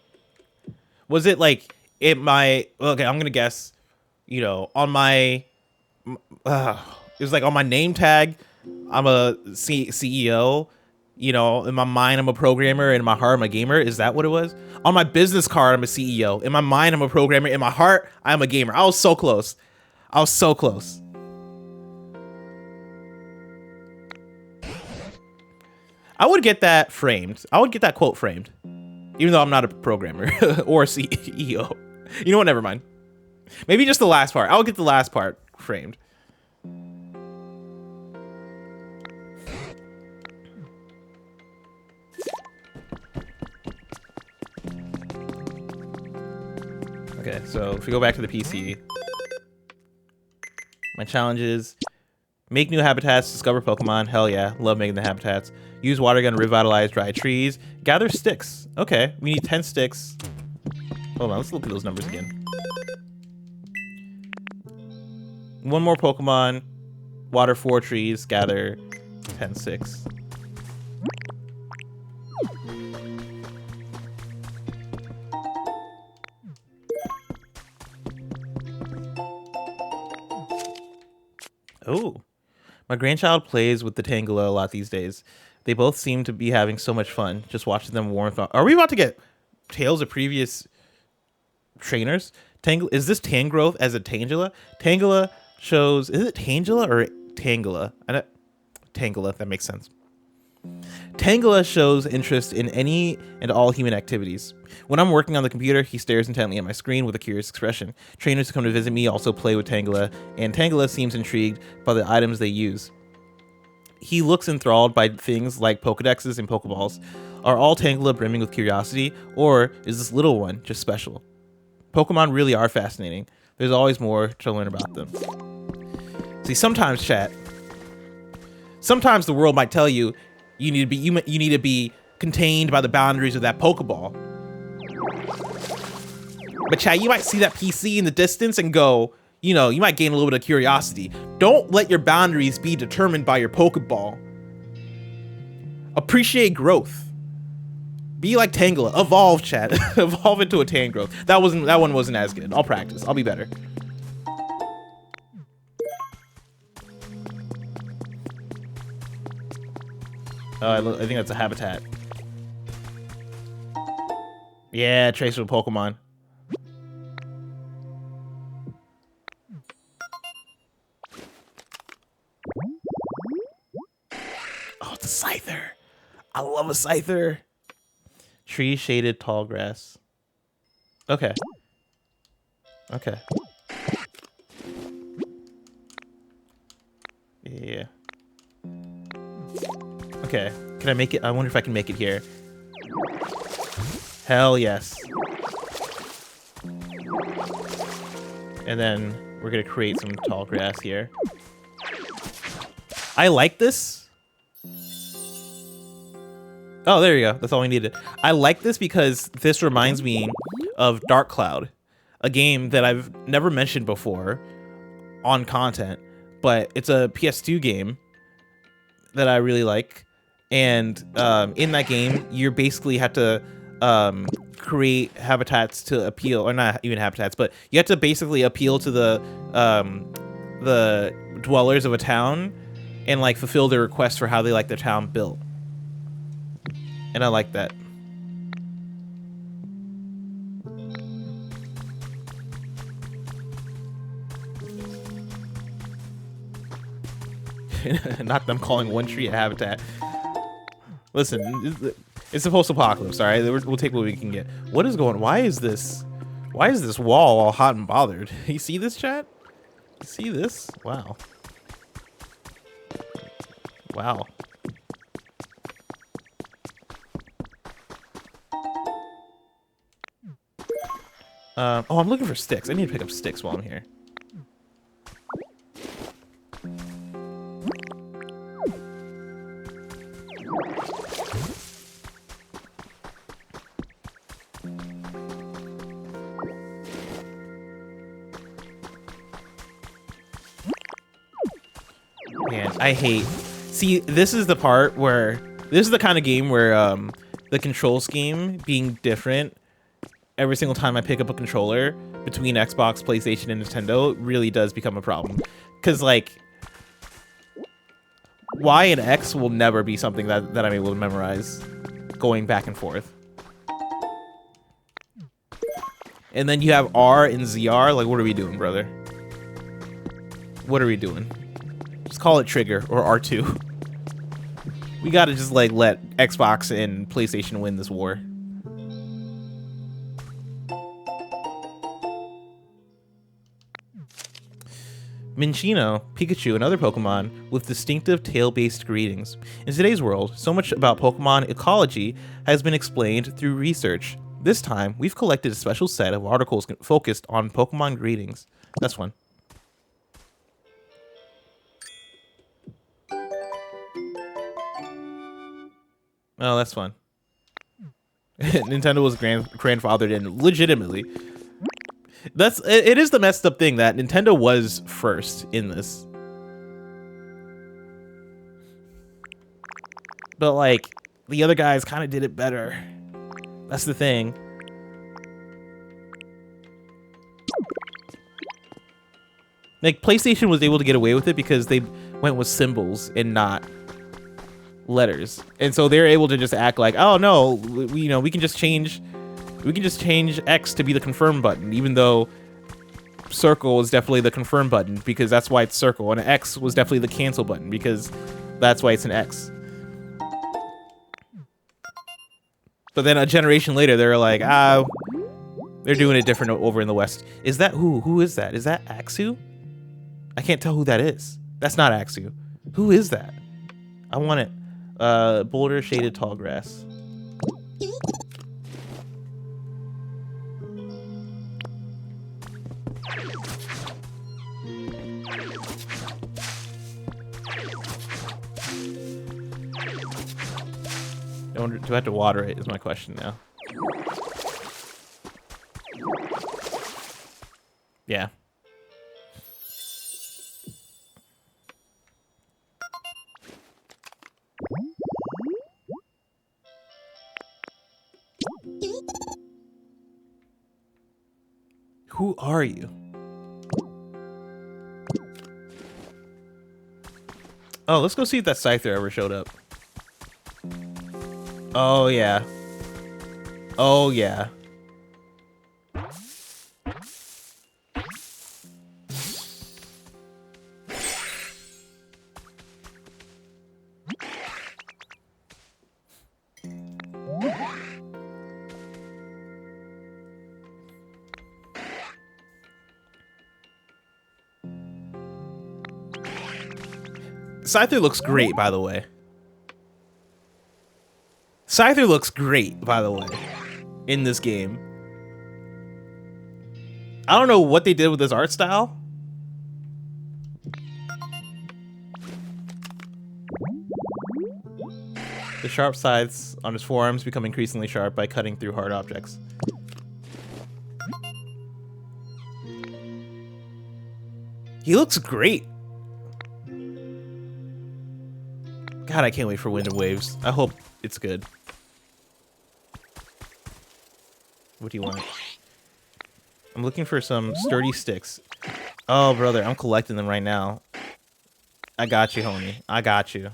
Speaker 1: Was it like it my okay? I'm gonna guess. You know, on my it was like on my name tag, I'm a CEO. You know, in my mind, I'm a programmer. In my heart, I'm a gamer. Is that what it was? On my business card, I'm a CEO. In my mind, I'm a programmer. In my heart, I'm a gamer. I was so close. I was so close. I would get that framed. I would get that quote framed. Even though I'm not a programmer or a CEO. You know what? Never mind. Maybe just the last part. I'll get the last part framed. Okay, so if we go back to the PC, my challenge is make new habitats, discover Pokemon. Hell yeah, love making the habitats. Use water gun to revitalize dry trees. Gather sticks. Okay, we need 10 sticks. Hold on, let's look at those numbers again. One more Pokemon. Water 4 trees. Gather 10 sticks. Oh, my grandchild plays with the Tangela a lot these days. They both seem to be having so much fun just watching them warm up. Are we about to get tales of previous trainers? Is this Tangrowth as a Tangela? Tangela shows, is it Tangela or Tangela? Tangela, that makes sense. Tangela shows interest in any and all human activities. When I'm working on the computer, he stares intently at my screen with a curious expression. Trainers who come to visit me also play with Tangela, and Tangela seems intrigued by the items they use. He looks enthralled by things like Pokedexes and Pokeballs. Are all Tangela brimming with curiosity, or is this little one just special? Pokemon really are fascinating. There's always more to learn about them. See, sometimes, chat, sometimes the world might tell you you need to be contained by the boundaries of that Pokeball. But chat, you might see that PC in the distance and go, you know, you might gain a little bit of curiosity. Don't let your boundaries be determined by your Pokeball. Appreciate growth. Be like Tangela. Evolve, chat. Evolve into a Tangrowth. That one wasn't as good. I'll practice. I'll be better. I think that's a habitat. Yeah, trace of a Pokemon. Oh, it's a scyther. I love a scyther. Tree shaded tall grass. Okay. Okay. Yeah. Okay. Can I make it? I wonder if I can make it here. Hell yes. And then we're gonna create some tall grass here. I like this. Oh, there you go. That's all we needed. I like this because this reminds me of Dark Cloud, a game that I've never mentioned before on content, but it's a PS2 game that I really like. And in that game, you basically have to create habitats to appeal, or not even habitats, but you have to basically appeal to the dwellers of a town and like fulfill their requests for how they like their town built. And I like that. Not them calling one tree a habitat. Listen, it's a post-apocalypse, all right? We'll take what we can get. What is going? Why is this wall all hot and bothered? You see this, chat? You see this? Wow. Wow. Oh, I'm looking for sticks. I need to pick up sticks while I'm here. Man, I hate... See, this is the part where... This is the kind of game where the control scheme being different every single time I pick up a controller between Xbox, PlayStation, and Nintendo really does become a problem. Because, like, Y and X will never be something that I'm able to memorize going back and forth. And then you have R and ZR. Like, what are we doing, brother? What are we doing? Just call it trigger or R2. We gotta just, like, let Xbox and PlayStation win this war. Minchino, Pikachu, and other Pokemon with distinctive tail-based greetings. In today's world, so much about Pokemon ecology has been explained through research. This time, we've collected a special set of articles focused on Pokemon greetings. That's one. Oh, that's fun. Nintendo was grandfathered in legitimately. It is the messed up thing that Nintendo was first in this. But like the other guys kind of did it better. That's the thing. Like PlayStation was able to get away with it because they went with symbols and not letters. And so they're able to just act like, "Oh no, we can just change X to be the confirm button," even though circle is definitely the confirm button because that's why it's circle, and X was definitely the cancel button because that's why it's an X. But then a generation later, they're like, they're doing it different over in the West. Is that who is that? Is that Axu? I can't tell who that is. That's not Axu. Who is that? I want it. Boulder shaded tall grass. Do I have to water it is my question now. Yeah. Who are you? Oh, let's go see if that scyther ever showed up. Oh, yeah. Oh, yeah. Scyther looks great, by the way. Scyther looks great, by the way, in this game. I don't know what they did with this art style. The sharp sides on his forearms become increasingly sharp by cutting through hard objects. He looks great. God, I can't wait for Wind and Waves. I hope it's good. What do you want? I'm looking for some sturdy sticks. Oh, brother, I'm collecting them right now. I got you, homie. I got you.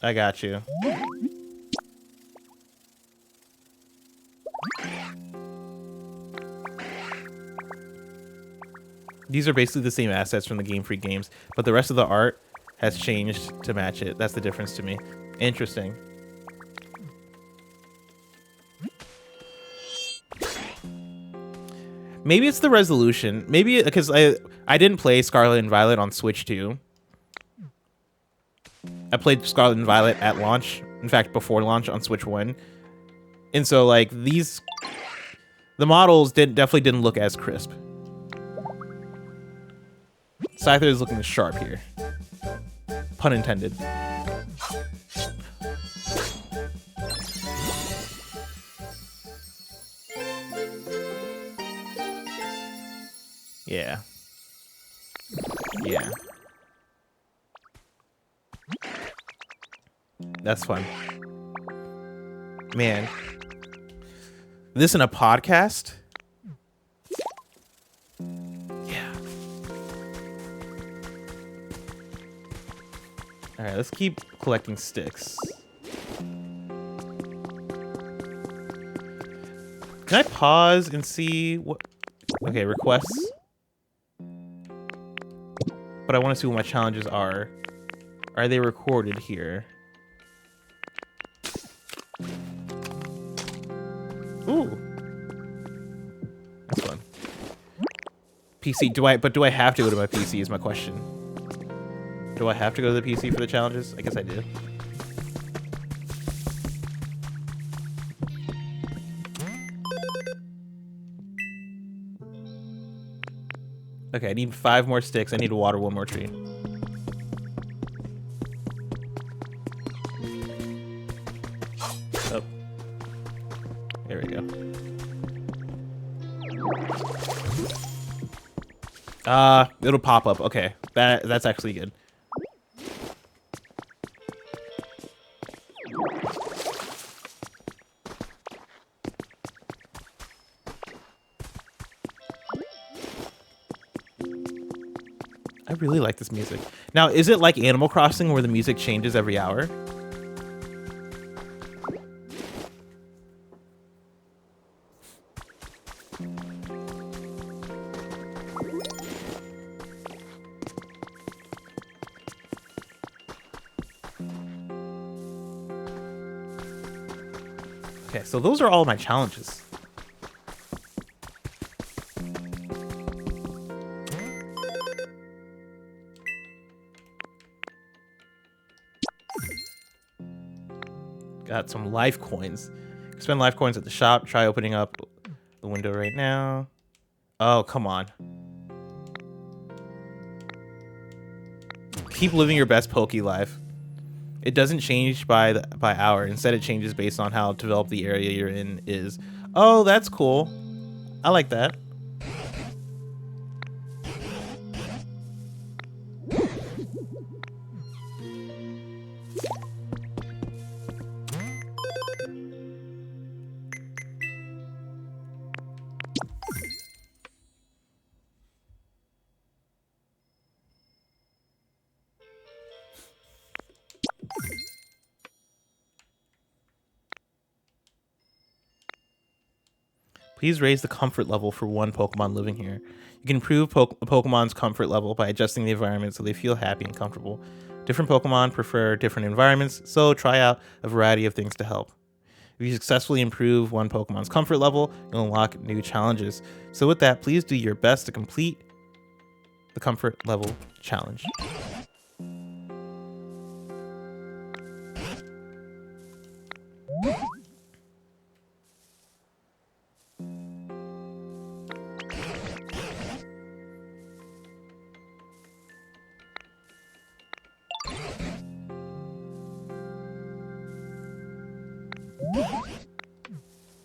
Speaker 1: I got you. These are basically the same assets from the Game Freak games, but the rest of the art has changed to match it. That's the difference to me. Interesting. Maybe it's the resolution. Maybe because I didn't play Scarlet and Violet on Switch 2. I played Scarlet and Violet at launch. In fact, before launch on Switch 1. And so like the models definitely didn't look as crisp. Scyther is looking sharp here. Pun intended. Yeah. Yeah. That's fun. Man. This in a podcast? Yeah. Alright, let's keep collecting sticks. Can I pause and see what... Okay, requests. But I want to see what my challenges are. Are they recorded here? Ooh. That's fun. PC, do I have to go to my PC is my question. Do I have to go to the PC for the challenges? I guess I do. Okay, I need 5 more sticks. I need to water 1 more tree. Oh. There we go. It'll pop up. Okay. That's actually good. I really like this music. Now, is it like Animal Crossing where the music changes every hour? Okay, so those are all my challenges. Got some life coins. Spend life coins at the shop. Try opening up the window right now. Oh, come on. Keep living your best Poke life. It doesn't change by hour. Instead, it changes based on how developed the area you're in is. Oh, that's cool. I like that. Please raise the comfort level for one Pokemon living here. You can improve a Pokemon's comfort level by adjusting the environment so they feel happy and comfortable. Different Pokemon prefer different environments, so try out a variety of things to help. If you successfully improve one Pokemon's comfort level, you'll unlock new challenges. So with that, please do your best to complete the comfort level challenge.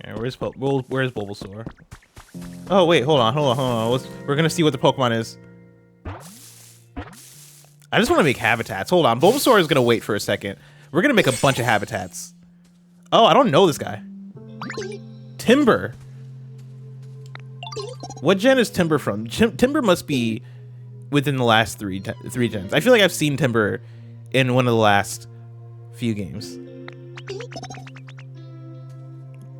Speaker 1: Yeah, where's Bulbasaur? Oh wait, hold on. We're gonna see what the Pokemon is. I just want to make habitats. Hold on, Bulbasaur is gonna wait for a second. We're gonna make a bunch of habitats. Oh, I don't know this guy. Timber. What gen is Timber from? Timber must be within the last three gens. I feel like I've seen Timber in one of the last few games.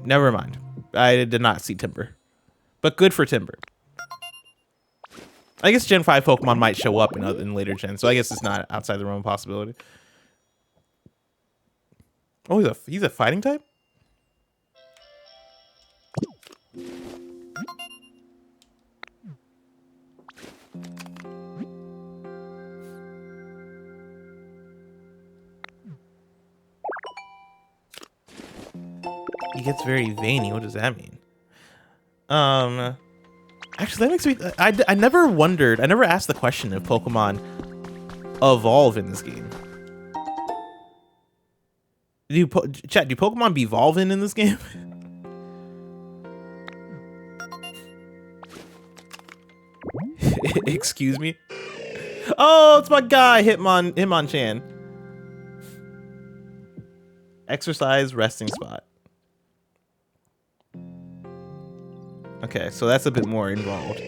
Speaker 1: Never mind. I did not see Timber. But good for Timber. I guess Gen 5 Pokemon might show up in later gens, so I guess it's not outside the realm of possibility. Oh, he's a fighting type? He gets very veiny. What does that mean? Actually, that makes me... I never wondered... I never asked the question if Pokemon evolve in this game. Chat, do Pokemon be evolving in this game? Excuse me? Oh, it's my guy, Hitmonchan. Exercise resting spot. Okay, so that's a bit more involved.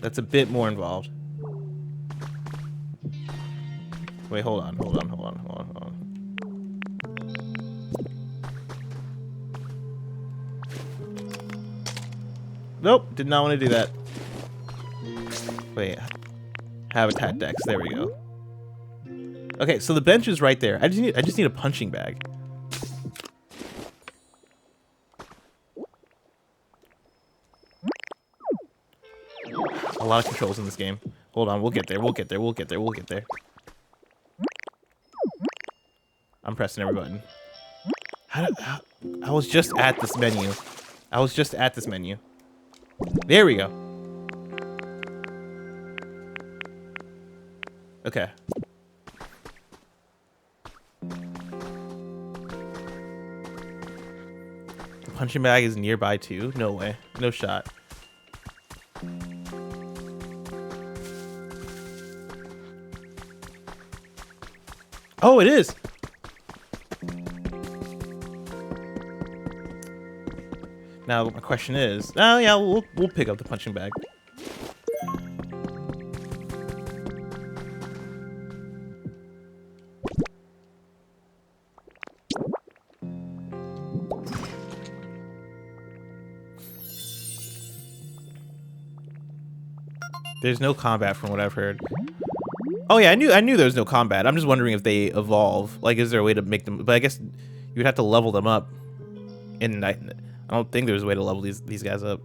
Speaker 1: That's a bit more involved. Wait, hold on. Nope, did not want to do that. Wait, habitat decks. There we go. Okay, so the bench is right there. I just need a punching bag. A lot of controls in this game. Hold on, we'll get there. I'm pressing every button. I was just at this menu. There we go. Okay. The punching bag is nearby too? No way. No shot. Oh, it is. Now my question is, oh yeah, we'll pick up the punching bag. There's no combat from what I've heard. Oh yeah, I knew there was no combat. I'm just wondering if they evolve. Like, is there a way to make them? But I guess you would have to level them up. And I don't think there's a way to level these guys up.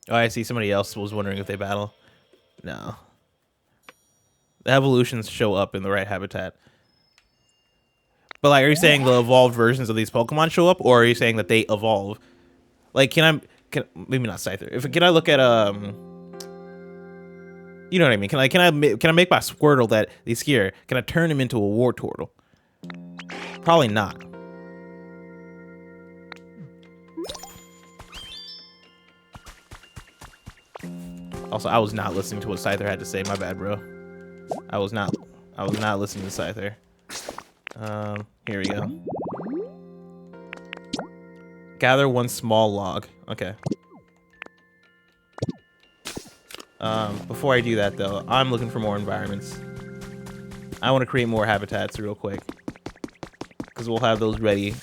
Speaker 1: Oh, I see. Somebody else was wondering if they battle. No. The evolutions show up in the right habitat. But like, are you saying the evolved versions of these Pokemon show up, or are you saying that they evolve? Like, can maybe not Scyther. Can I look at you know what I mean? Can I make my Squirtle that is here? Can I turn him into a Wartortle? Probably not. Also, I was not listening to what Scyther had to say. My bad, bro. I was not listening to Scyther. Here we go. Gather one small log. Okay. Before I do that though, I'm looking for more environments. I want to create more habitats real quick, because we'll have those ready.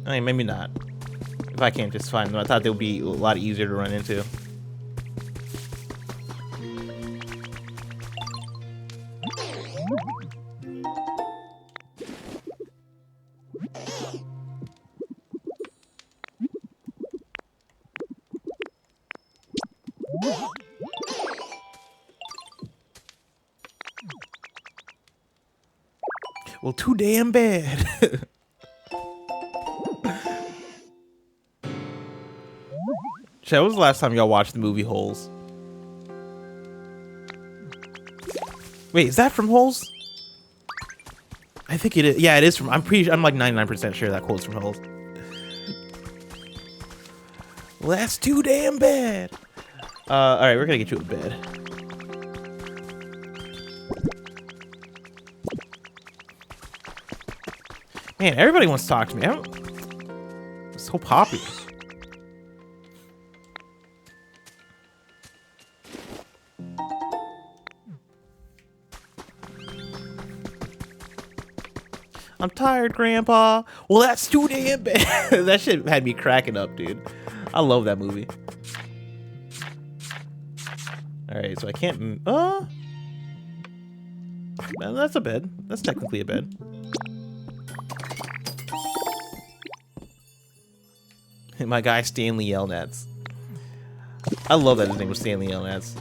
Speaker 1: I mean, maybe not. If I can't just find them, I thought they would be a lot easier to run into. Well, too damn bad. Chat, when was the last time y'all watched the movie Holes? Wait, is that from Holes? I think it is. Yeah, it is from. I'm like 99% sure that quote's from Holes. Well, that's too damn bad. All right, we're gonna get you to bed. Man, everybody wants to talk to me. It's so popular. I'm tired, Grandpa. Well, that's too damn bad. That shit had me cracking up, dude. I love that movie. All right, so I can't. That's a bed. That's technically a bed. My guy Stanley Yelnats. I love that his name was Stanley Yelnats.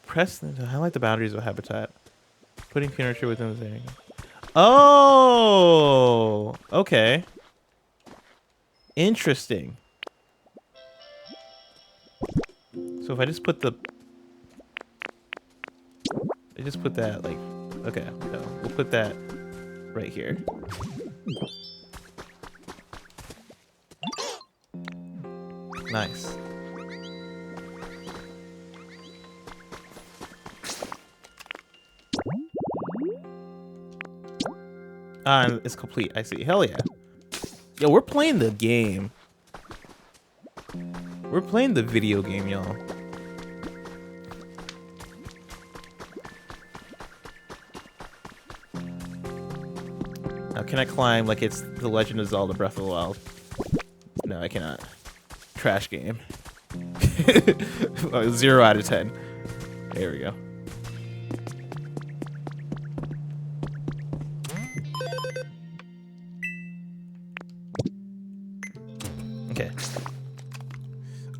Speaker 1: Press to highlight the boundaries of habitat. Putting furniture within the area. Oh, okay. Interesting. So if I just put that like, okay, no, we'll put that right here. Nice. It's complete. I see. Hell yeah. Yo, we're playing the game. We're playing the video game, y'all. Now, can I climb like it's The Legend of Zelda Breath of the Wild? No, I cannot. Trash game. 0 out of 10. There we go. Okay.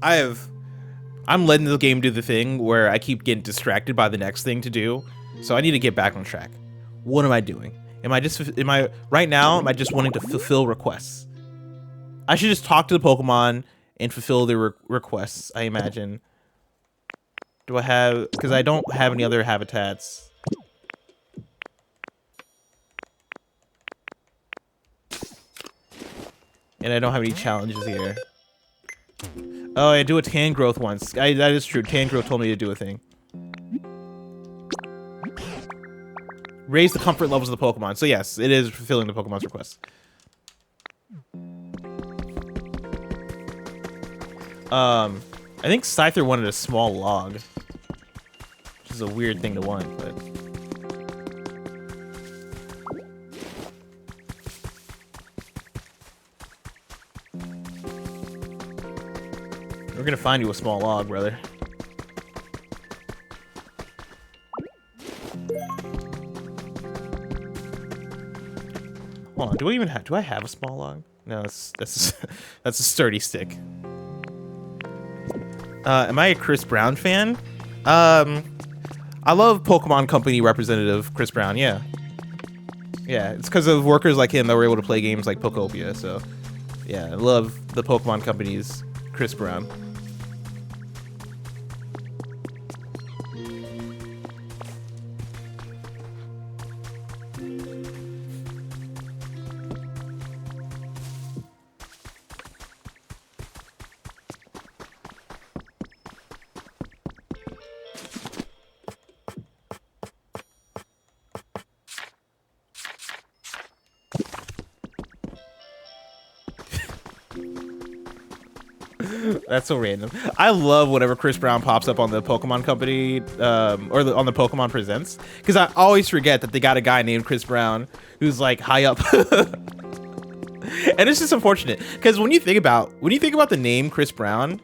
Speaker 1: I'm letting the game do the thing where I keep getting distracted by the next thing to do. So I need to get back on track. What am I doing? Right now, am I just wanting to fulfill requests? I should just talk to the Pokemon and fulfill their requests, I imagine. Do I have, because I don't have any other habitats. And I don't have any challenges here. Oh, I do a tan growth once. That is true. Tan growth told me to do a thing. Raise the comfort levels of the Pokemon. So yes, it is fulfilling the Pokemon's requests. I think Scyther wanted a small log. Which is a weird thing to want, but... We're gonna find you a small log, brother. Hold on, do I have a small log? No, that's that's a sturdy stick. Am I a Chris Brown fan? I love Pokemon Company representative Chris Brown, yeah. Yeah, it's because of workers like him that were able to play games like Pokopia, so yeah, I love the Pokemon Company's Chris Brown. That's so random. I love whenever Chris Brown pops up on the Pokemon Company, on the Pokemon Presents, because I always forget that they got a guy named Chris Brown who's like high up. And it's just unfortunate because when you think about the name Chris Brown,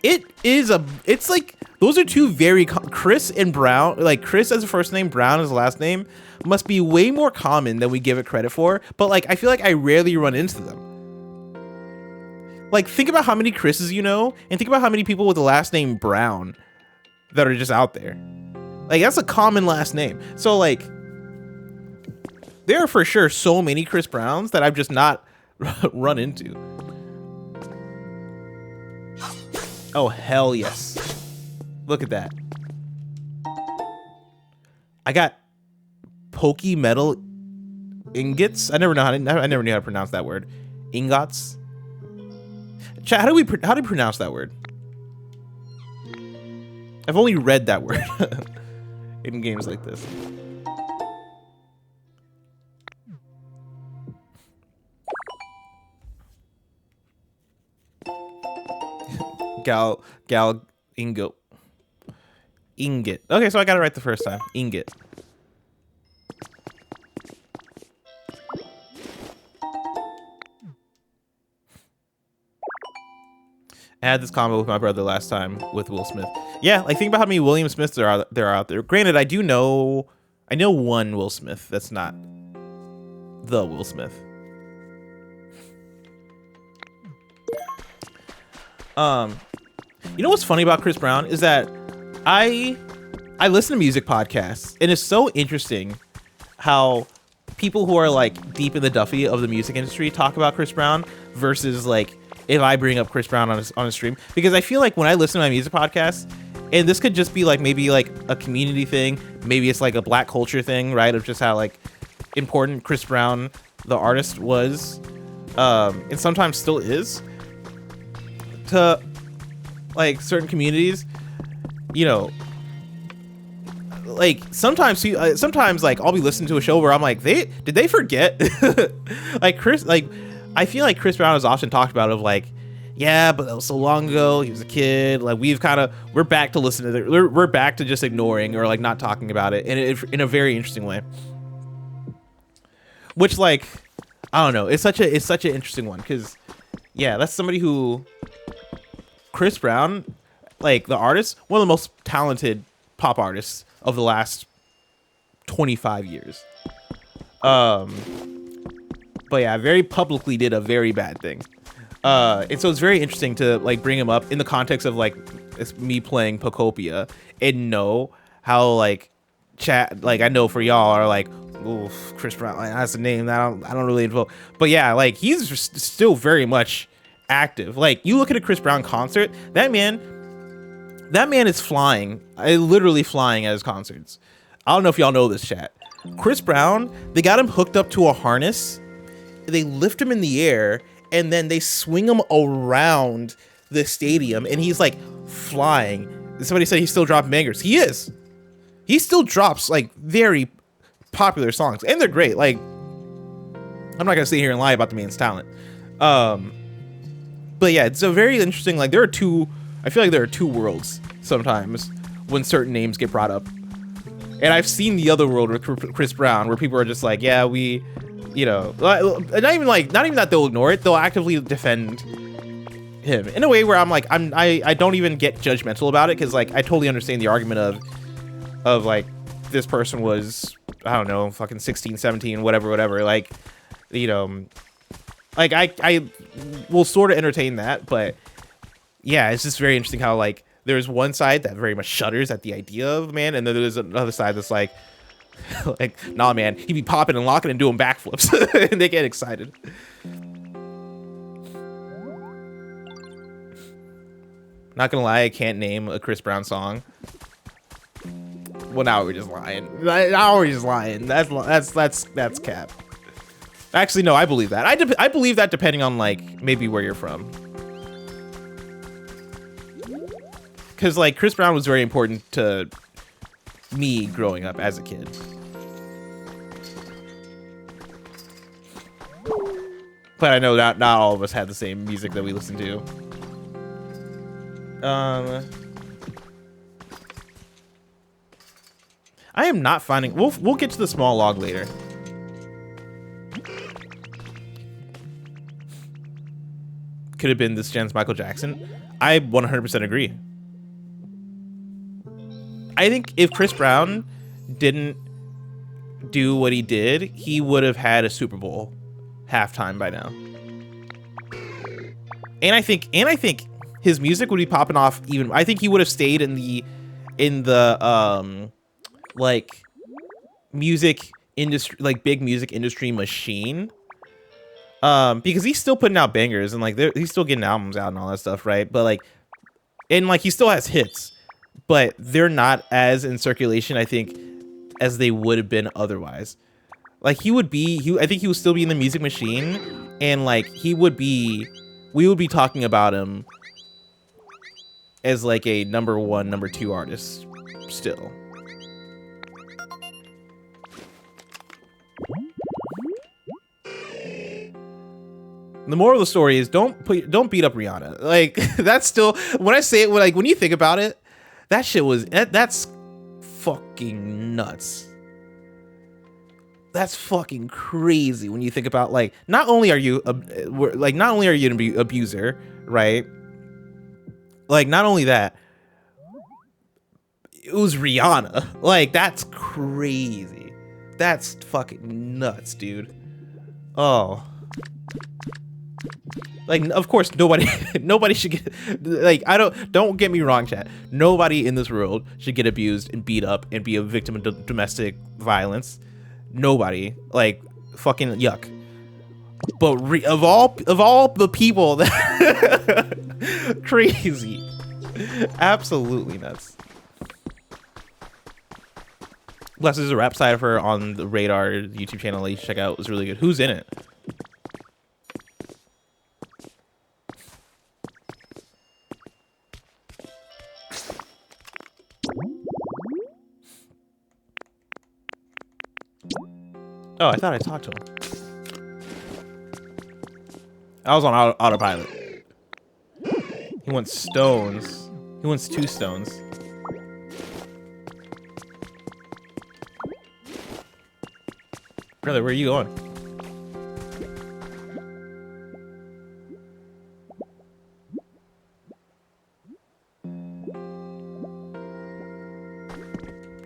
Speaker 1: it's like those are two very Chris and Brown, like Chris as a first name, Brown as a last name, must be way more common than we give it credit for. But like I feel like I rarely run into them. Like, think about how many Chris's you know, and think about how many people with the last name Brown that are just out there. Like, that's a common last name. So, like, there are for sure so many Chris Browns that I've just not run into. Oh, hell yes. Look at that. I got Pokey Metal Ingots. I never knew how to pronounce that word. Ingots. Chat, how do you pronounce that word? I've only read that word in games like this. Gal ingot. Ingot. Okay, so I got it right the first time. Ingot. I had this combo with my brother last time with Will Smith. Yeah, like think about how many William Smiths there are out there. Granted, I know one Will Smith that's not the Will Smith. You know what's funny about Chris Brown is that I listen to music podcasts, and it's so interesting how people who are like deep in the Duffy of the music industry talk about Chris Brown versus like if I bring up Chris Brown on a stream, because I feel like when I listen to my music podcasts, and this could just be like maybe like a community thing, maybe it's like a black culture thing, right, of just how like important Chris Brown the artist was, and sometimes still is to like certain communities, you know. Like sometimes like I'll be listening to a show where I'm like, did they forget? Like Chris, like I feel like Chris Brown is often talked about of like, yeah, but that was so long ago. He was a kid. Like we're back to listening to it. We're back to just ignoring or like not talking about it in a very interesting way. Which like, I don't know. It's such an interesting one because, yeah, that's somebody who Chris Brown, like the artist, one of the most talented pop artists of the last 25 years. But yeah, very publicly did a very bad thing. And so it's very interesting to like bring him up in the context of like it's me playing Pokopia and know how like chat, like I know for y'all are like, oof, Chris Brown, like, that's a name that I don't really invoke. But yeah, like he's still very much active. Like you look at a Chris Brown concert, that man is flying, literally flying at his concerts. I don't know if y'all know this, chat. Chris Brown, they got him hooked up to a harness. They lift him in the air and then they swing him around the stadium and he's like flying. Somebody said he's still dropping bangers. He is. He still drops like very popular songs and they're great. Like I'm not gonna sit here and lie about the man's talent. But yeah, it's a very interesting, like I feel like there are two worlds sometimes when certain names get brought up. And I've seen the other world with Chris Brown where people are just like, yeah, we, you know, not even that they'll ignore it, they'll actively defend him in a way where I'm like, I don't even get judgmental about it because like I totally understand the argument of like this person was, I don't know, fucking 16, 17, whatever, like, you know, like I will sort of entertain that, but yeah, it's just very interesting how like there's one side that very much shudders at the idea of man, and then there's another side that's like nah man, he be popping and locking and doing backflips and they get excited. Not gonna lie, I can't name a Chris Brown song. Well, now we're just lying. That's cap. Actually, no, I believe that. I believe that depending on like maybe where you're from. Because like Chris Brown was very important to me growing up as a kid. But I know that not all of us had the same music that we listened to. I am not finding. We'll get to the small log later. Could have been this gen's Michael Jackson. I 100% agree. I think if Chris Brown didn't do what he did, he would have had a Super Bowl halftime by now. And I think his music would be popping off even. I think he would have stayed in the like music industry, like big music industry machine. Because he's still putting out bangers and like he's still getting albums out and all that stuff, right? But like, and like he still has hits, but they're not as in circulation, I think, as they would have been otherwise. Like I think he would still be in the music machine, and like we would be talking about him as like a number 1, number 2 artist still. The moral of the story is don't beat up Rihanna. Like that's still, when I say it, when you think about it, that shit was, that's fucking nuts. That's fucking crazy when you think about, like, not only are you an abuser, right? Like, not only that, it was Rihanna. Like, that's crazy. That's fucking nuts, dude. Oh. Like, of course, nobody should get, like, don't get me wrong, chat. Nobody in this world should get abused and beat up and be a victim of domestic violence. Nobody. Like, fucking yuck. But of all the people that crazy. Absolutely nuts. Plus, there's a rap cipher on the Radar YouTube channel that you should check out. It was really good. Who's in it? Oh, I thought I talked to him. I was on autopilot. He wants stones. He wants 2 stones. Brother, where are you going?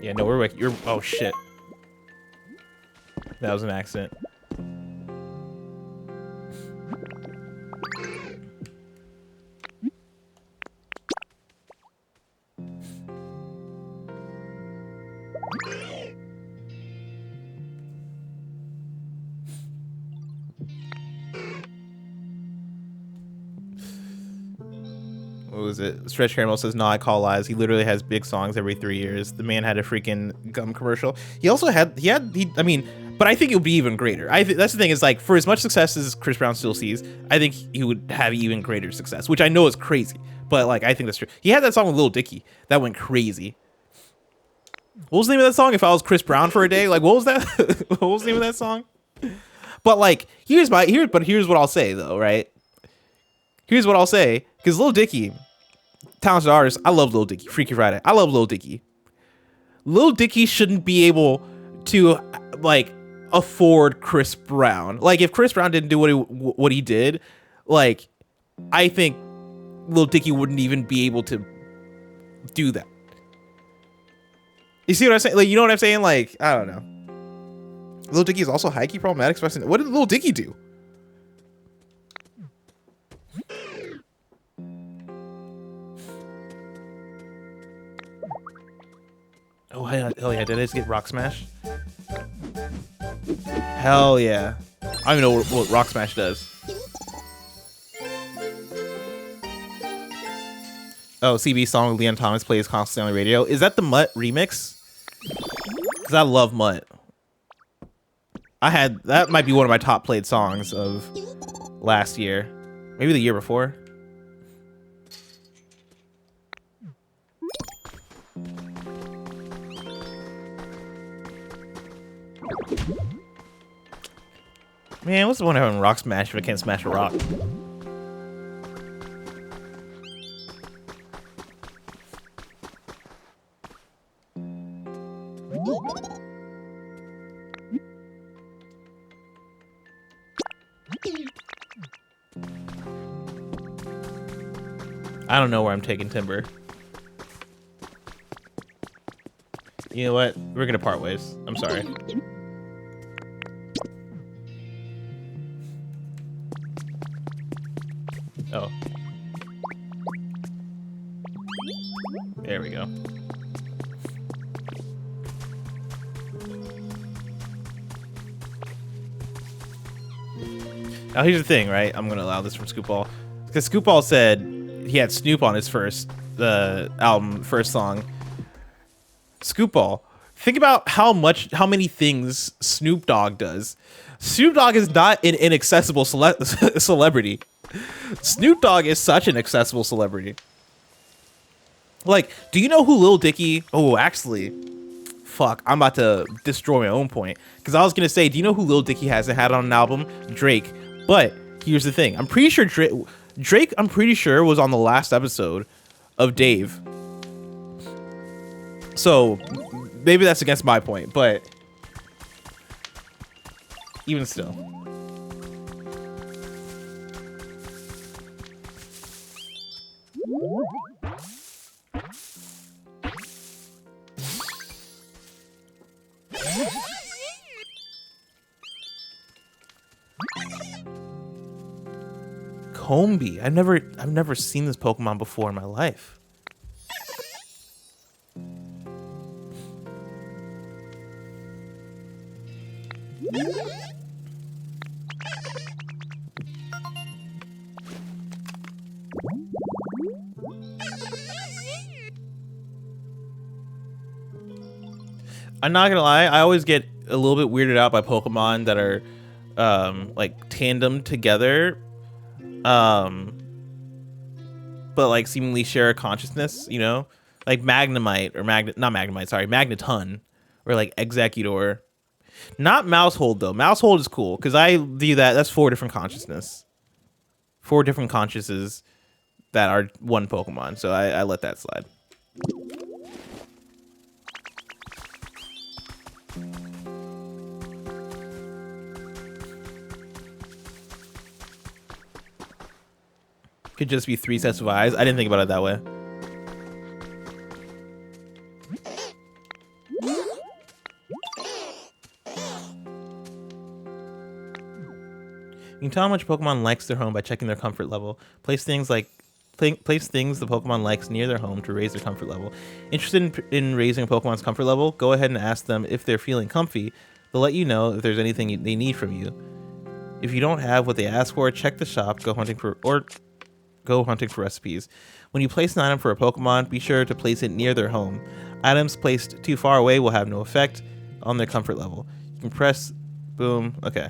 Speaker 1: Yeah, no, you're, oh shit. That was an accident. What was it? Stretch Caramel says, "No, I call lies. He literally has big songs every 3 years. The man had a freaking gum commercial. He also had, I mean, but I think it would be even greater. That's the thing, is like, for as much success as Chris Brown still sees, I think he would have even greater success, which I know is crazy, but like, I think that's true. He had that song with Lil Dicky that went crazy. What was the name of that song? If I Was Chris Brown for a Day? Like, what was that? What was the name of that song? But like, here's what I'll say though, right? Here's what I'll say, because Lil Dicky, talented artist, I love Lil Dicky. Freaky Friday, I love Lil Dicky. Lil Dicky shouldn't be able to, like, afford Chris Brown. Like, if Chris Brown didn't do what he did, like, I think Lil Dicky wouldn't even be able to do that. You see what I'm saying? Like, you know what I'm saying? Like, I don't know. Lil Dicky is also high-key problematic. What did Lil Dicky do? Oh, hell yeah. Did I just get Rock Smash? Hell yeah. I don't even know what Rock Smash does. Oh, CB song with Leon Thomas plays constantly on the radio. Is that the Mutt remix? Because I love Mutt. That might be one of my top played songs of last year. Maybe the year before. Man, what's the one having Rock Smash if I can't smash a rock? I don't know where I'm taking Timber. You know what? We're gonna part ways. I'm sorry. Oh. There we go. Now here's the thing, right? I'm gonna allow this from Scoopball. Because Scoopball said he had Snoop on his first song. Scoopball, think about how many things Snoop Dogg does. Snoop Dogg is not an inaccessible celebrity. Snoop Dogg is such an accessible celebrity. Like, do you know who Lil Dicky? Oh, actually, fuck, I'm about to destroy my own point. Because I was going to say, do you know who Lil Dicky hasn't had on an album? Drake. But here's the thing. I'm pretty sure Drake, I'm pretty sure, was on the last episode of Dave. So maybe that's against my point, but even still. Combi. I've never seen this Pokemon before in my life. I'm not gonna lie, I always get a little bit weirded out by Pokemon that are like tandem together, but like seemingly share a consciousness, you know, like Magnemite or not Magnemite, sorry, Magneton, or like Exeggutor. Not Mousehold though. Mousehold is cool because I view that's 4 different consciousnesses that are one Pokemon, so I let that slide. Could just be 3 sets of eyes. I didn't think about it that way. You can tell how much Pokemon likes their home by checking their comfort level. Place things the Pokemon likes near their home to raise their comfort level. Interested in raising a Pokemon's comfort level? Go ahead and ask them if they're feeling comfy. They'll let you know if there's anything they need from you. If you don't have what they ask for, check the shop, go hunting for recipes. When you place an item for a Pokemon, be sure to place it near their home. Items placed too far away will have no effect on their comfort level. You can press boom. Okay.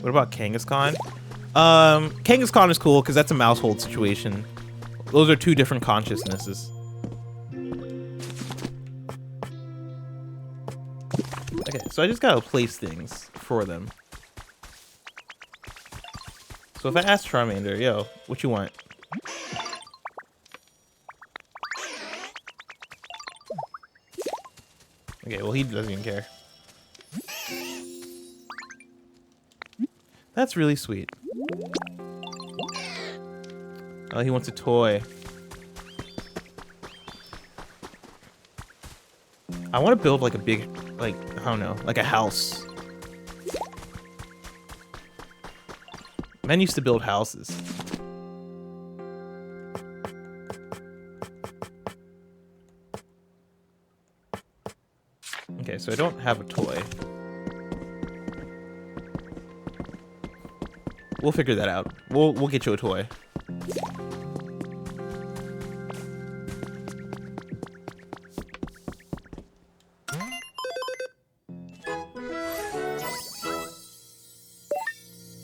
Speaker 1: What about Kangaskhan? Kangaskhan is cool because that's a Mousehold situation. Those are 2 different consciousnesses. Okay, so I just gotta place things for them. So if I ask Charmander, yo, what you want? Okay, well he doesn't even care. That's really sweet. Oh, he wants a toy. I want to build like a big, like, I don't know, like a house. Men used to build houses. Okay, so I don't have a toy. We'll figure that out. We'll get you a toy.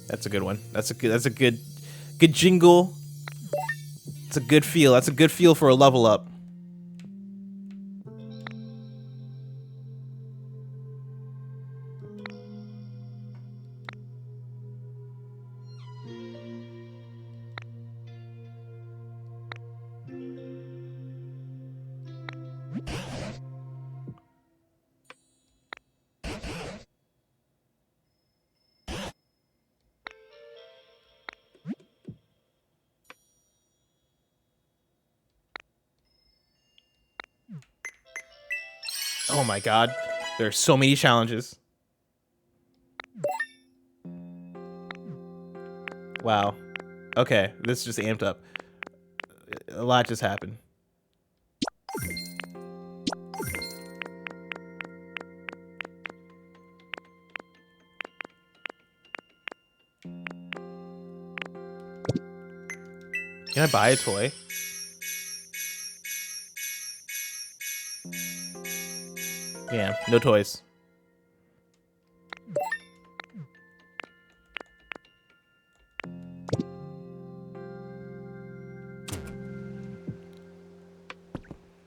Speaker 1: That's a good one. That's a good jingle. It's a good feel. That's a good feel for a level up. Oh my god. There are so many challenges. Wow. Okay, this just amped up. A lot just happened. Can I buy a toy? Yeah, no toys.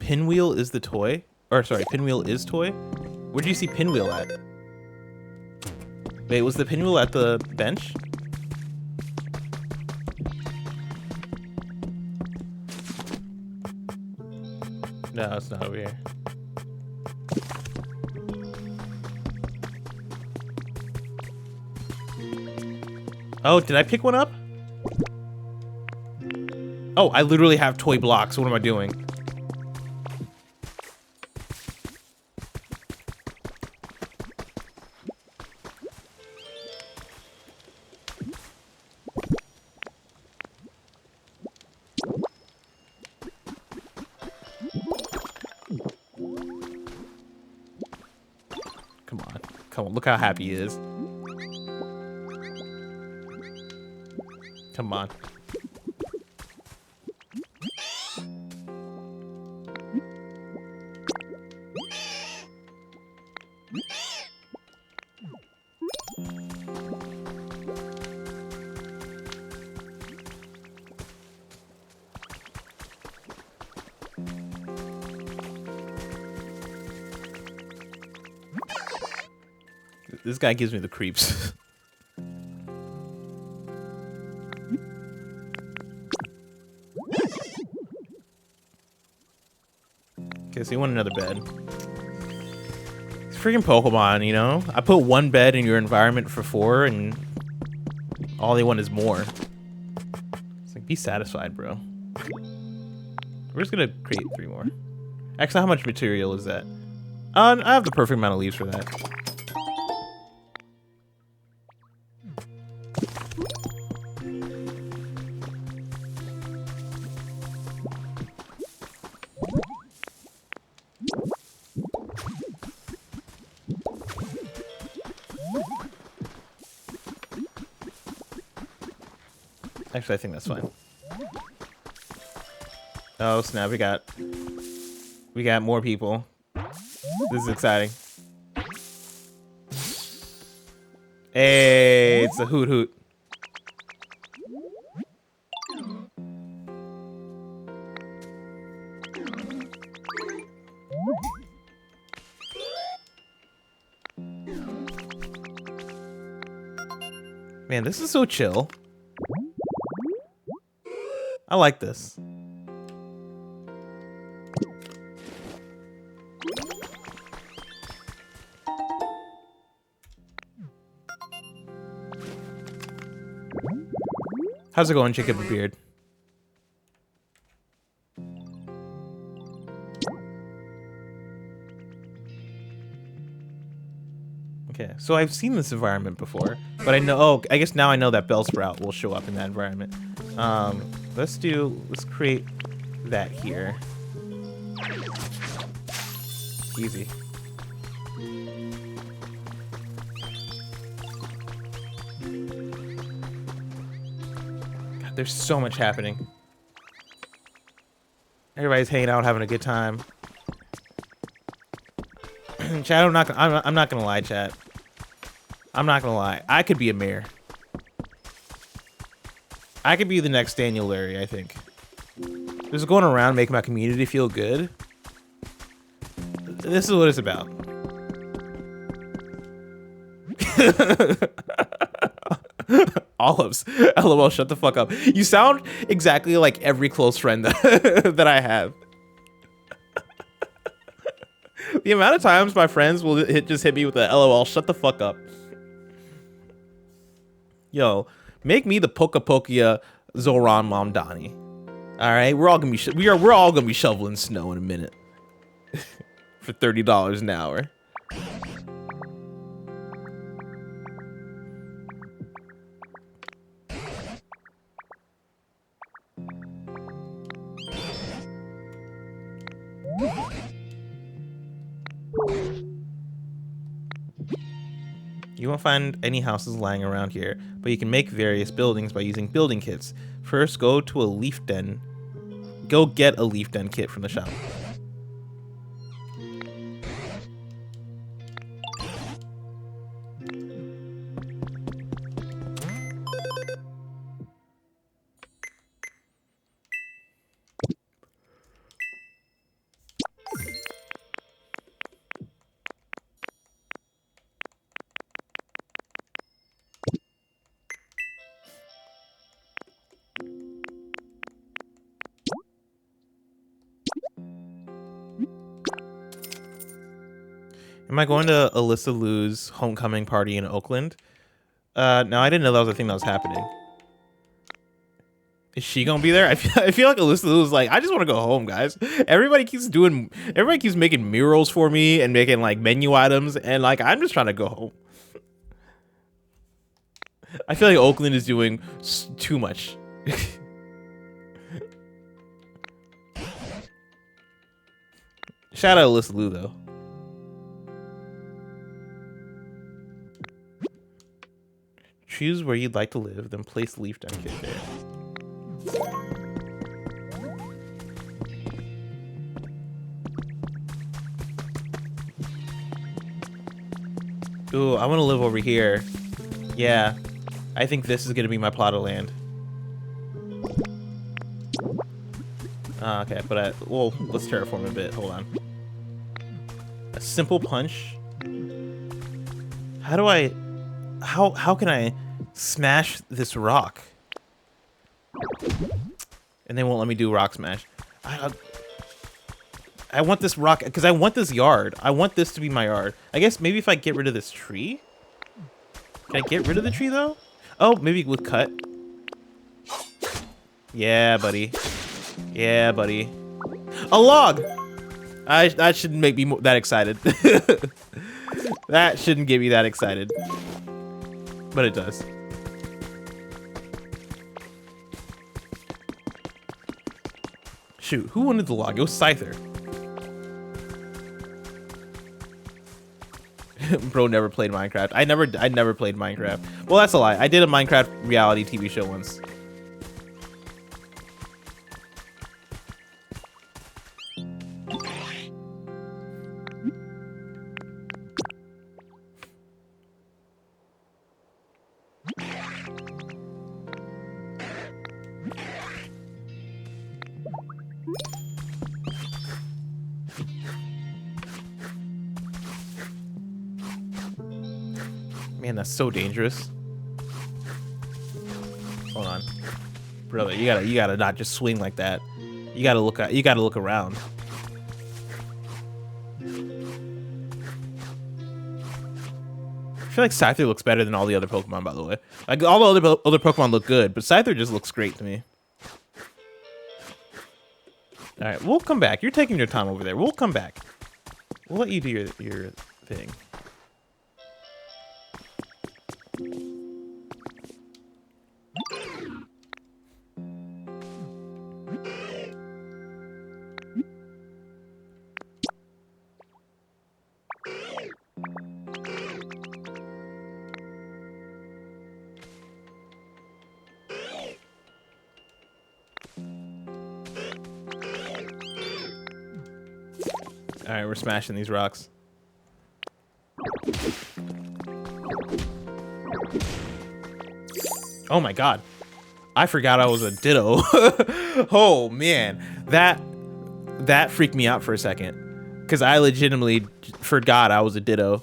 Speaker 1: Pinwheel is the toy? Or sorry, Pinwheel is toy? Where did you see Pinwheel at? Wait, was the Pinwheel at the bench? No, it's not over here. Oh, did I pick one up? Oh, I literally have toy blocks. What am I doing? Come on. Come on, look how happy he is. Come on. This guy gives me the creeps. Okay, so you want another bed. It's freaking Pokemon, you know? I put one bed in your environment for 4, and all they want is more. It's like, be satisfied, bro. We're just gonna create 3 more. Actually, how much material is that? I have the perfect amount of leaves for that. Actually, I think that's fine. Oh snap! We got more people. This is exciting. Hey, it's a hoot hoot. Man, this is so chill. I like this. How's it going, Jacob Beard? Okay, so I've seen this environment before, but I know, oh, I guess now I know that Bellsprout will show up in that environment. Let's create that here. Easy. God, there's so much happening. Everybody's hanging out, having a good time. Chat, I'm not gonna lie, chat. I'm not gonna lie. I could be a mayor. I could be the next Daniel Larry, I think. Just going around making my community feel good. This is what it's about. Olives. LOL, shut the fuck up. You sound exactly like every close friend that I have. The amount of times my friends will just hit me with the LOL, shut the fuck up. Yo, make me the Pokopia Zoran Momdani. All right, we're all gonna be shoveling snow in a minute for $30 an hour. You won't find any houses lying around here, but you can make various buildings by using building kits. First, go to a leaf den. Go get a leaf den kit from the shop. Am I going to Alyssa Lou's homecoming party in Oakland? No, I didn't know that was a thing that was happening. Is she gonna be there? I feel like Alyssa Lou was like, I just want to go home, guys. Everybody keeps making murals for me and making like menu items, and like I'm just trying to go home. I feel like Oakland is doing too much. Shout out Alyssa Lou though. Choose where you'd like to live, then place the leaf down kit there. Ooh, I want to live over here. Yeah, I think this is gonna be my plot of land. Okay, but well, let's terraform a bit. Hold on. A simple punch. How can I smash this rock? And they won't let me do rock smash. I want this rock because I want this yard. I want this to be my yard. I guess maybe if I get rid of this tree. Can I get rid of the tree though? Oh, maybe with cut. Yeah, buddy. Yeah, buddy. A log. That shouldn't make me that excited. That shouldn't get me that excited. But it does. Shoot, who wanted the log? It was Scyther. Bro never played Minecraft. I never played Minecraft. Well, that's a lie. I did a Minecraft reality TV show once. Man, that's so dangerous. Hold on, brother. You gotta not just swing like that. You gotta look around. I feel like Scyther looks better than all the other Pokemon, by the way. Like all the other Pokemon look good, but Scyther just looks great to me. All right, we'll come back. You're taking your time over there. We'll come back. We'll let you do your thing. All right, we're smashing these rocks. Oh my god. I forgot I was a Ditto. Oh man, that freaked me out for a second. Because I legitimately forgot I was a Ditto.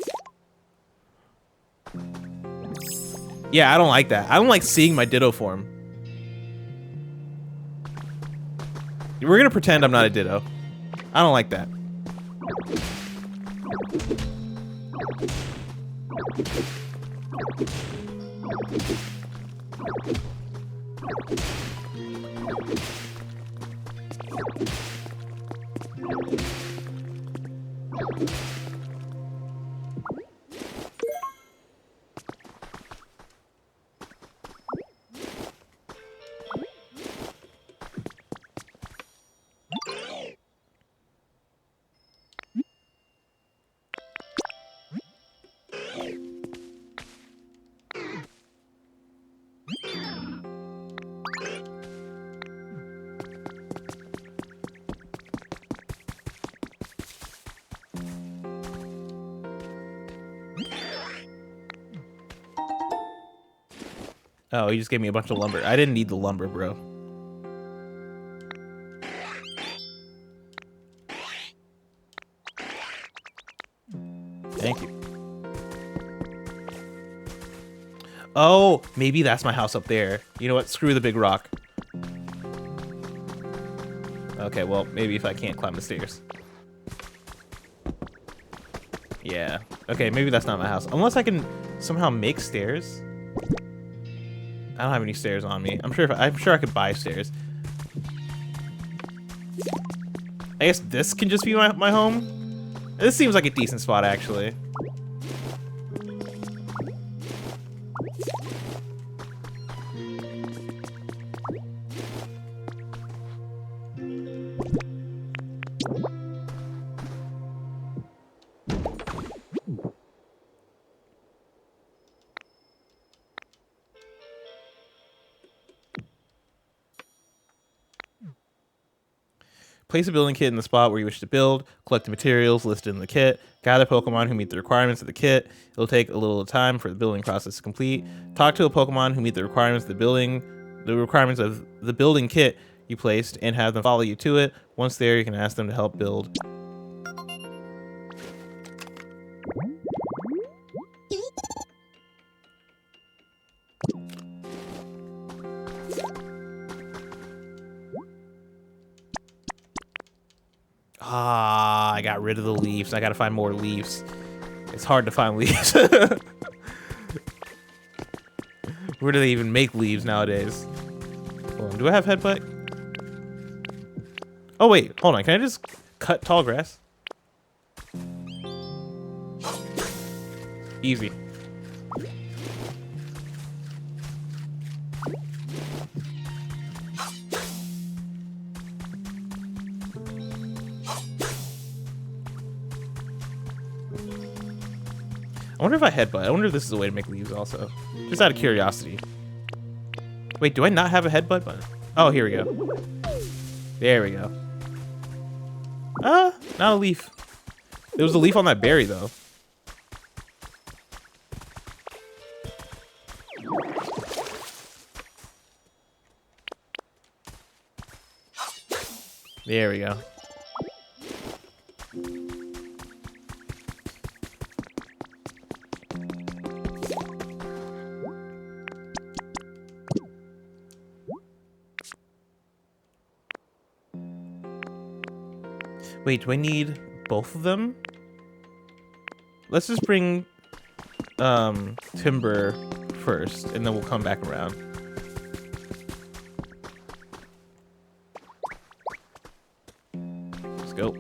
Speaker 1: Yeah, I don't like that. I don't like seeing my Ditto form. We're gonna pretend I'm not a Ditto. I don't like that. Oh, he just gave me a bunch of lumber. I didn't need the lumber, bro. Thank you. Oh, maybe that's my house up there. You know what? Screw the big rock. Okay, well, maybe if I can't climb the stairs. Yeah. Okay, maybe that's not my house. Unless I can somehow make stairs. I don't have any stairs on me. I'm sure I could buy stairs. I guess this can just be my home. This seems like a decent spot, actually. Place a building kit in the spot where you wish to build, collect the materials listed in the kit, gather Pokemon who meet the requirements of the kit. It'll take a little time for the building process to complete. Talk to a Pokemon who meet the requirements of the building kit you placed, and have them follow you to it. Once there, you can ask them to help build. Ah, I got rid of the leaves. I gotta find more leaves. It's hard to find leaves. Where do they even make leaves nowadays? Hold on, do I have headbutt? Oh wait, hold on. Can I just cut tall grass? Easy. I wonder if I headbutt. I wonder if this is a way to make leaves also. Just out of curiosity. Wait, do I not have a headbutt button? Oh, here we go. There we go. Not a leaf. There was a leaf on that berry, though. There we go. Wait, do I need both of them? Let's just bring timber first, and then we'll come back around. Let's go.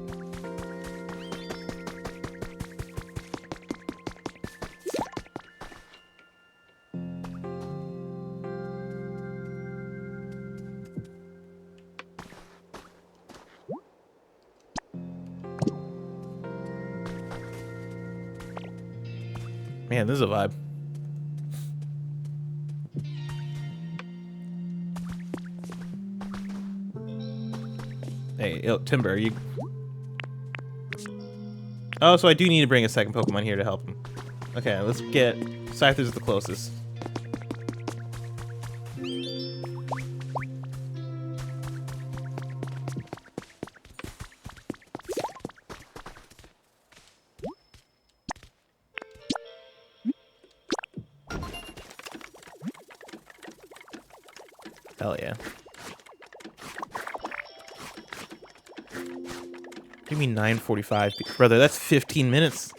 Speaker 1: Man, this is a vibe. Hey, Timber, you... Oh, so I do need to bring a second Pokemon here to help him. Okay, let's get... Scyther's the closest. Hell yeah. Give me 9:45. Brother, that's 15 minutes.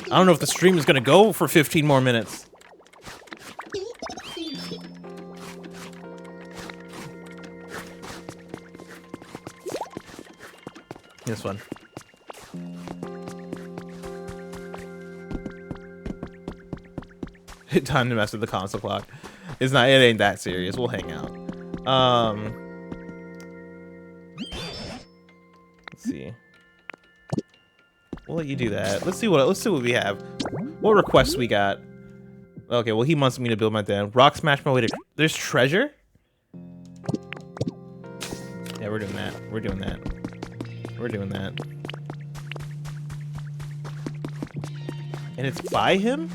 Speaker 1: I don't know if the stream is going to go for 15 more minutes. This one. Time to mess with the console clock. It ain't that serious. We'll hang out. Let's see. We'll let you do that. Let's see what we have. What requests we got? Okay, well he wants me to build my dam. Rock smash my way to... There's treasure? Yeah, we're doing that. We're doing that. We're doing that. And it's by him?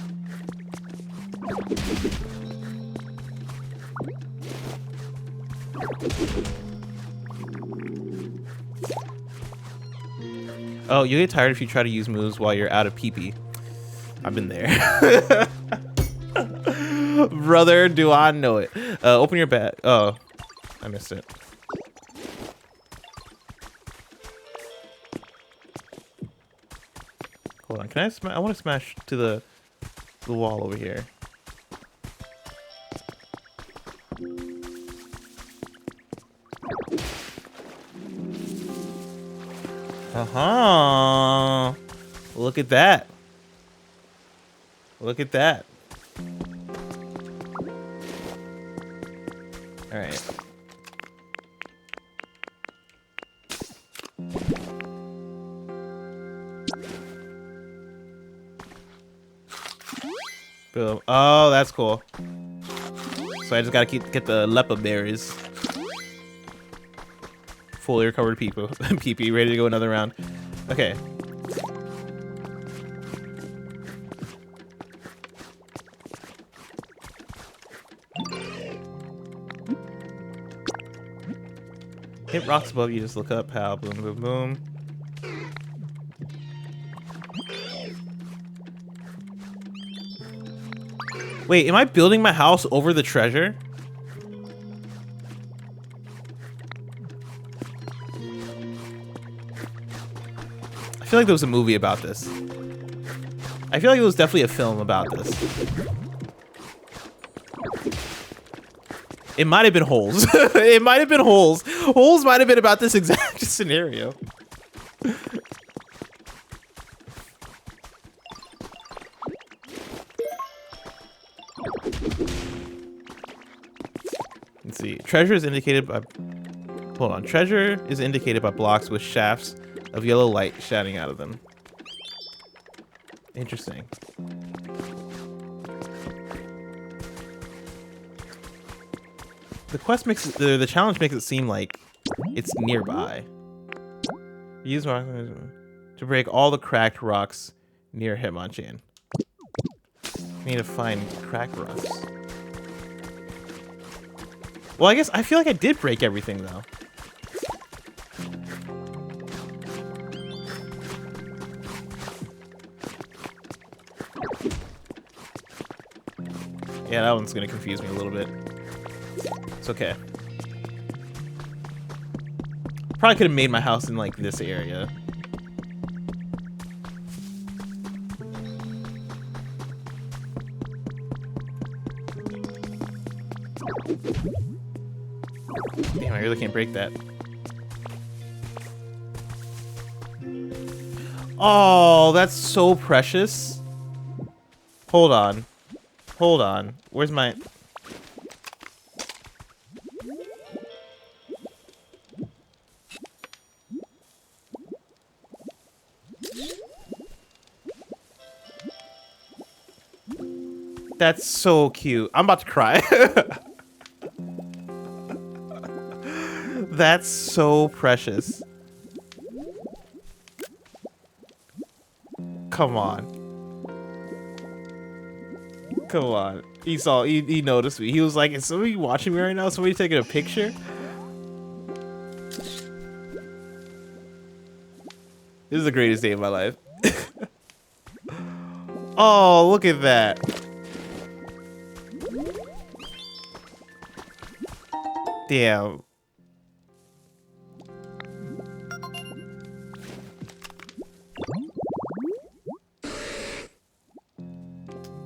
Speaker 1: Oh, you get tired if you try to use moves while you're out of pee-pee. I've been there. Brother, do I know it. Open your bag. Oh, I missed it. Hold on. Can I want to smash to the wall over here. Uh-huh. Look at that. Look at that. All right. Boom. Oh, that's cool. So I just gotta get the lepa berries. Fully recovered people. PP, ready to go another round. Okay. Hit rocks above you, just look up how. Boom, boom, boom. Wait, am I building my house over the treasure? I feel like there was a movie about this. I feel like it was definitely a film about this. It might have been Holes. It might have been Holes. Holes might have been about this exact scenario. Let's see. Treasure is indicated by... Hold on. Treasure is indicated by blocks with shafts of yellow light shining out of them. Interesting. The quest makes it, the challenge makes it seem like it's nearby. Use rock to break all the cracked rocks near Hitmonchan. We need to find cracked rocks. Well, I guess I feel like I did break everything though. Yeah, that one's gonna confuse me a little bit. It's okay. Probably could have made my house in like this area. Damn, I really can't break that. Oh, that's so precious. Hold on. Hold on. Where's my... That's so cute. I'm about to cry. That's so precious. Come on. Come on. He noticed me. He was like, is somebody watching me right now? Somebody taking a picture? This is the greatest day of my life. Oh, look at that. Damn.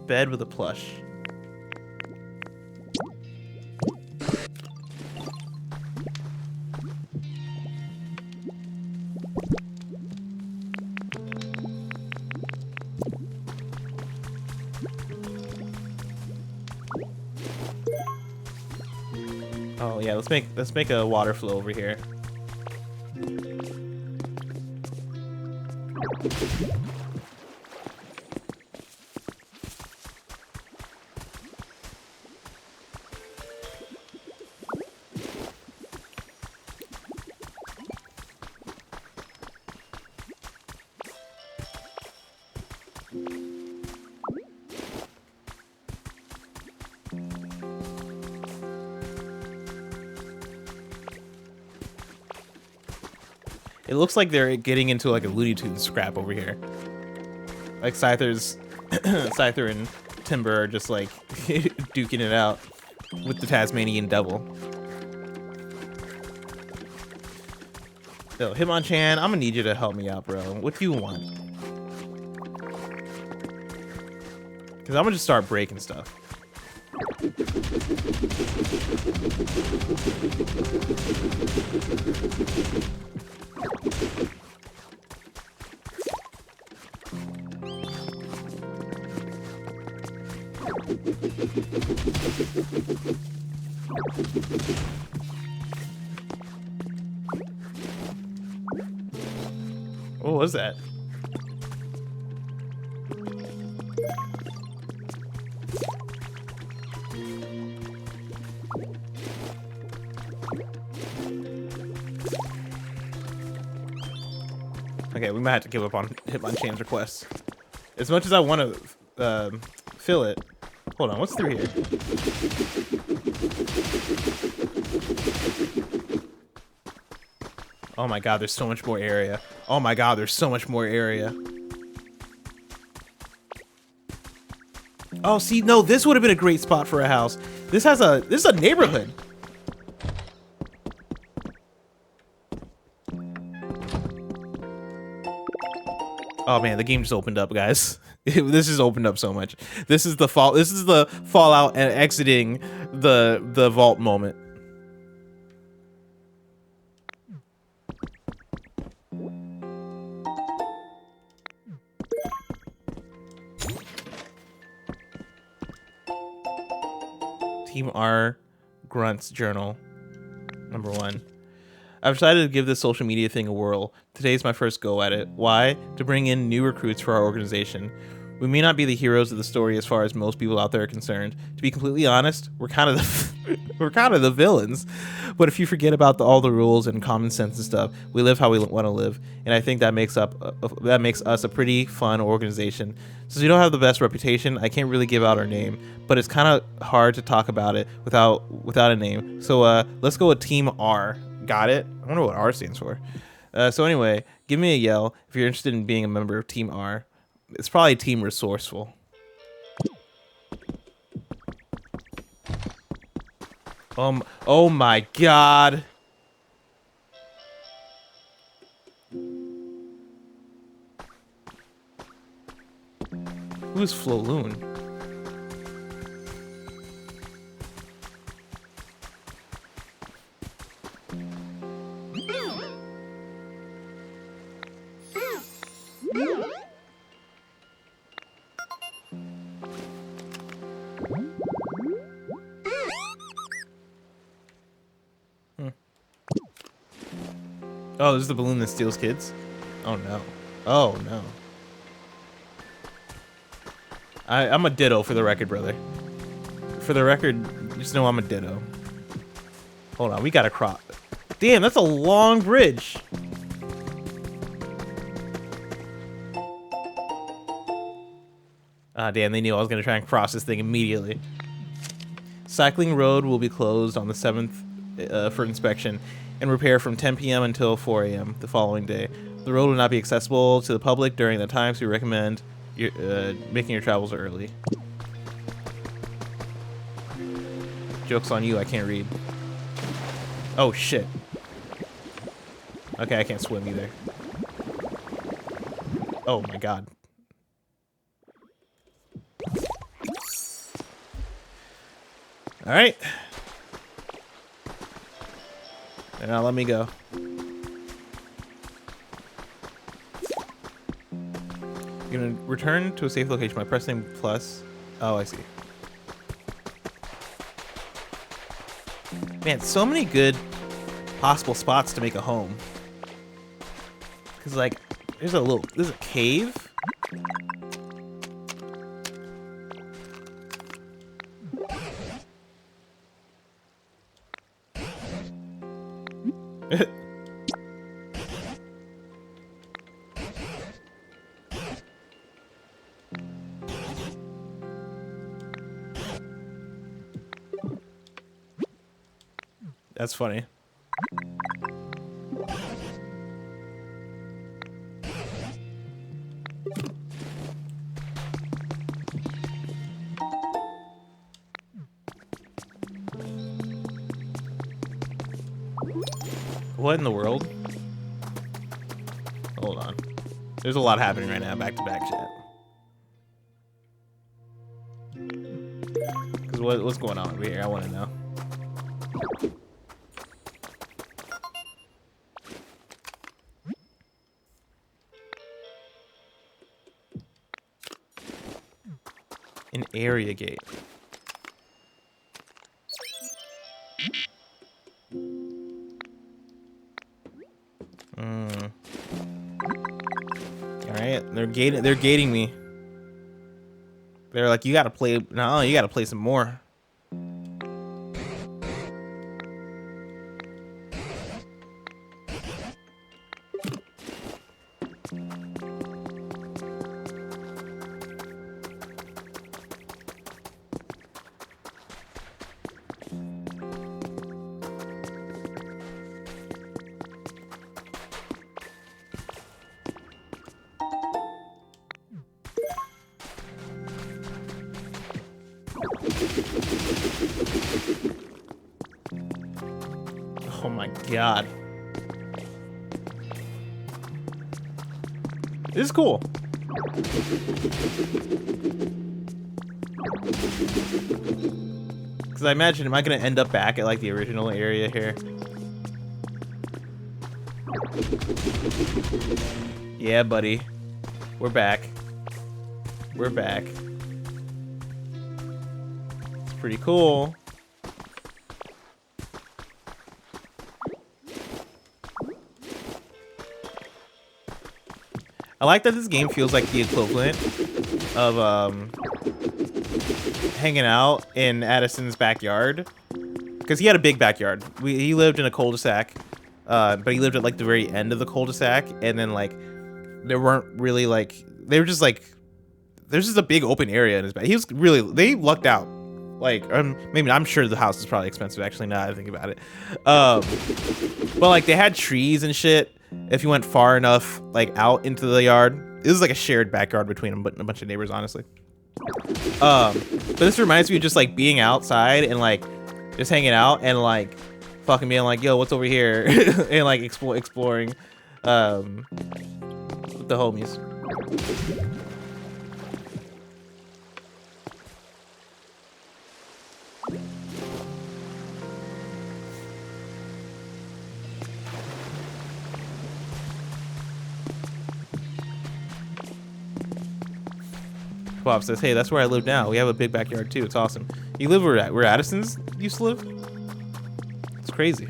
Speaker 1: Bed with a plush. Oh yeah, let's make a water flow over here. It looks like they're getting into like a Looney Tunes scrap over here. Like Scyther and Timber are just like duking it out with the Tasmanian Devil. Yo, Hitmonchan, I'm gonna need you to help me out, bro. What do you want? Because I'm gonna just start breaking stuff. What was that? Okay, we might have to give up on Hitmonchan's requests. As much as I want to fill it. Hold on, what's through here? Oh my god, there's so much more area. Oh my god, there's so much more area. Oh, see, no, this would have been a great spot for a house. This is a neighborhood. Oh man, the game just opened up, guys. This just opened up so much. This is the fallout and exiting the vault moment. Team R Grunts Journal, number 1. I've decided to give this social media thing a whirl. Today's my first go at it. Why? To bring in new recruits for our organization. We may not be the heroes of the story as far as most people out there are concerned. To be completely honest, we're kind of the villains. But if you forget about all the rules and common sense and stuff, we live how we want to live, and I think that makes us a pretty fun organization. Since we don't have the best reputation, I can't really give out our name, but it's kind of hard to talk about it without a name. So let's go with Team R. Got it? I wonder what R stands for. So anyway, give me a yell if you're interested in being a member of Team R. It's probably Team Resourceful. Oh my god. Who's Floloon? Oh, this is the balloon that steals kids? Oh no. Oh no. I'm a ditto for the record, brother. For the record, just know I'm a ditto. Hold on, we gotta crop. Damn, that's a long bridge. Ah, damn, they knew I was gonna try and cross this thing immediately. Cycling road will be closed on the 7th for inspection and repair from 10 p.m. until 4 a.m. the following day. The road will not be accessible to the public during the times we recommend making your travels early. Joke's on you, I can't read. Oh shit. Okay, I can't swim either. Oh my god. Alright. And now let me go. You're gonna return to a safe location by pressing plus. Oh, I see. Man, so many good possible spots to make a home. Cause like, there's a cave. That's funny. What in the world? Hold on. There's a lot happening right now, back to back chat. What's going on over here? I want to know. An area gate. All right, they're gating me. They're like, you gotta play. No, you gotta play some more. Oh my god. This is cool. Because I imagine, am I going to end up back at like the original area here? Yeah, buddy. We're back. We're back. It's pretty cool. I like that this game feels like the equivalent of hanging out in Addison's backyard, because he had a big backyard. He lived in a cul-de-sac, but he lived at like the very end of the cul-de-sac, and then like there weren't really like they were just like there's just a big open area in his back. He was really they lucked out. Like maybe I'm sure the house is probably expensive actually now that I think about it, but like they had trees and shit. If you went far enough, like out into the yard, this is like a shared backyard between them, but a bunch of neighbors, honestly. But this reminds me of just like being outside and like just hanging out and like fucking being like, yo, what's over here? And like exploring with the homies. Bob says, hey, that's where I live now. We have a big backyard too. It's awesome. You live where Addison's used to live? It's crazy.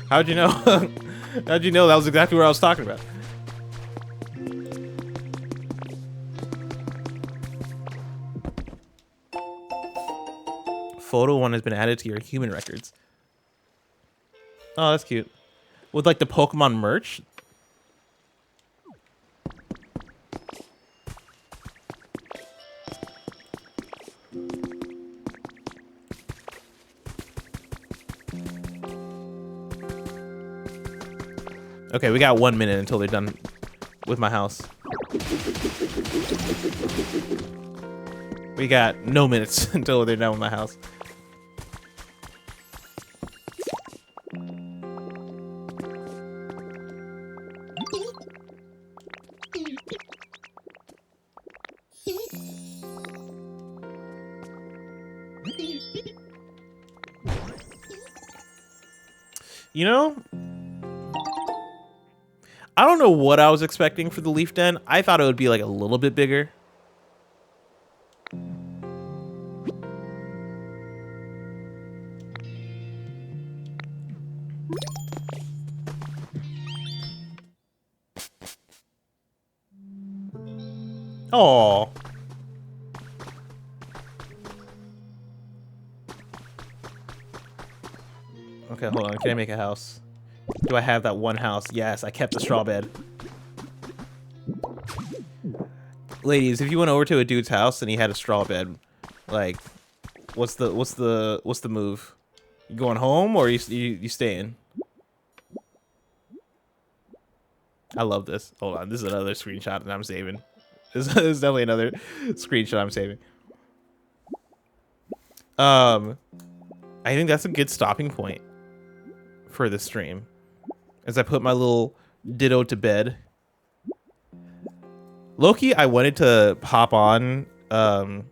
Speaker 1: How'd you know? How'd you know that was exactly what I was talking about? Photo 1 has been added to your human records. Oh, that's cute. With like the Pokemon merch? Okay, we got 1 minute until they're done with my house. We got no minutes until they're done with my house. You know, I don't know what I was expecting for the Leaf Den. I thought it would be like a little bit bigger. Oh. Okay, hold on. Can I make a house? Do I have that one house? Yes, I kept the straw bed. Ladies, if you went over to a dude's house and he had a straw bed, like, what's the move? You going home or you staying? I love this. Hold on, this is another screenshot that I'm saving. This is definitely another screenshot I'm saving. I think that's a good stopping point for the stream. As I put my little Ditto to bed. Loki, I wanted to hop on a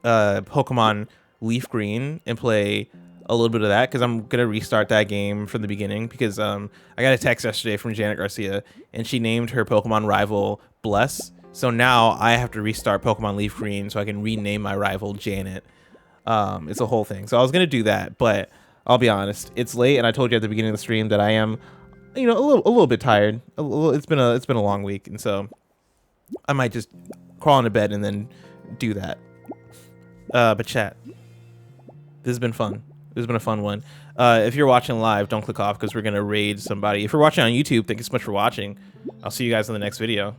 Speaker 1: Pokemon Leaf Green and play a little bit of that, because I'm gonna restart that game from the beginning, because I got a text yesterday from Janet Garcia and she named her Pokemon rival Bless. So now I have to restart Pokemon Leaf Green so I can rename my rival Janet. It's a whole thing. So I was gonna do that, but I'll be honest, it's late, and I told you at the beginning of the stream that I am, you know, a little bit tired. It's been a long week, and so I might just crawl into bed and then do that. But chat, this has been fun. This has been a fun one. If you're watching live, don't click off because we're gonna raid somebody. If you're watching on YouTube, thank you so much for watching. I'll see you guys in the next video.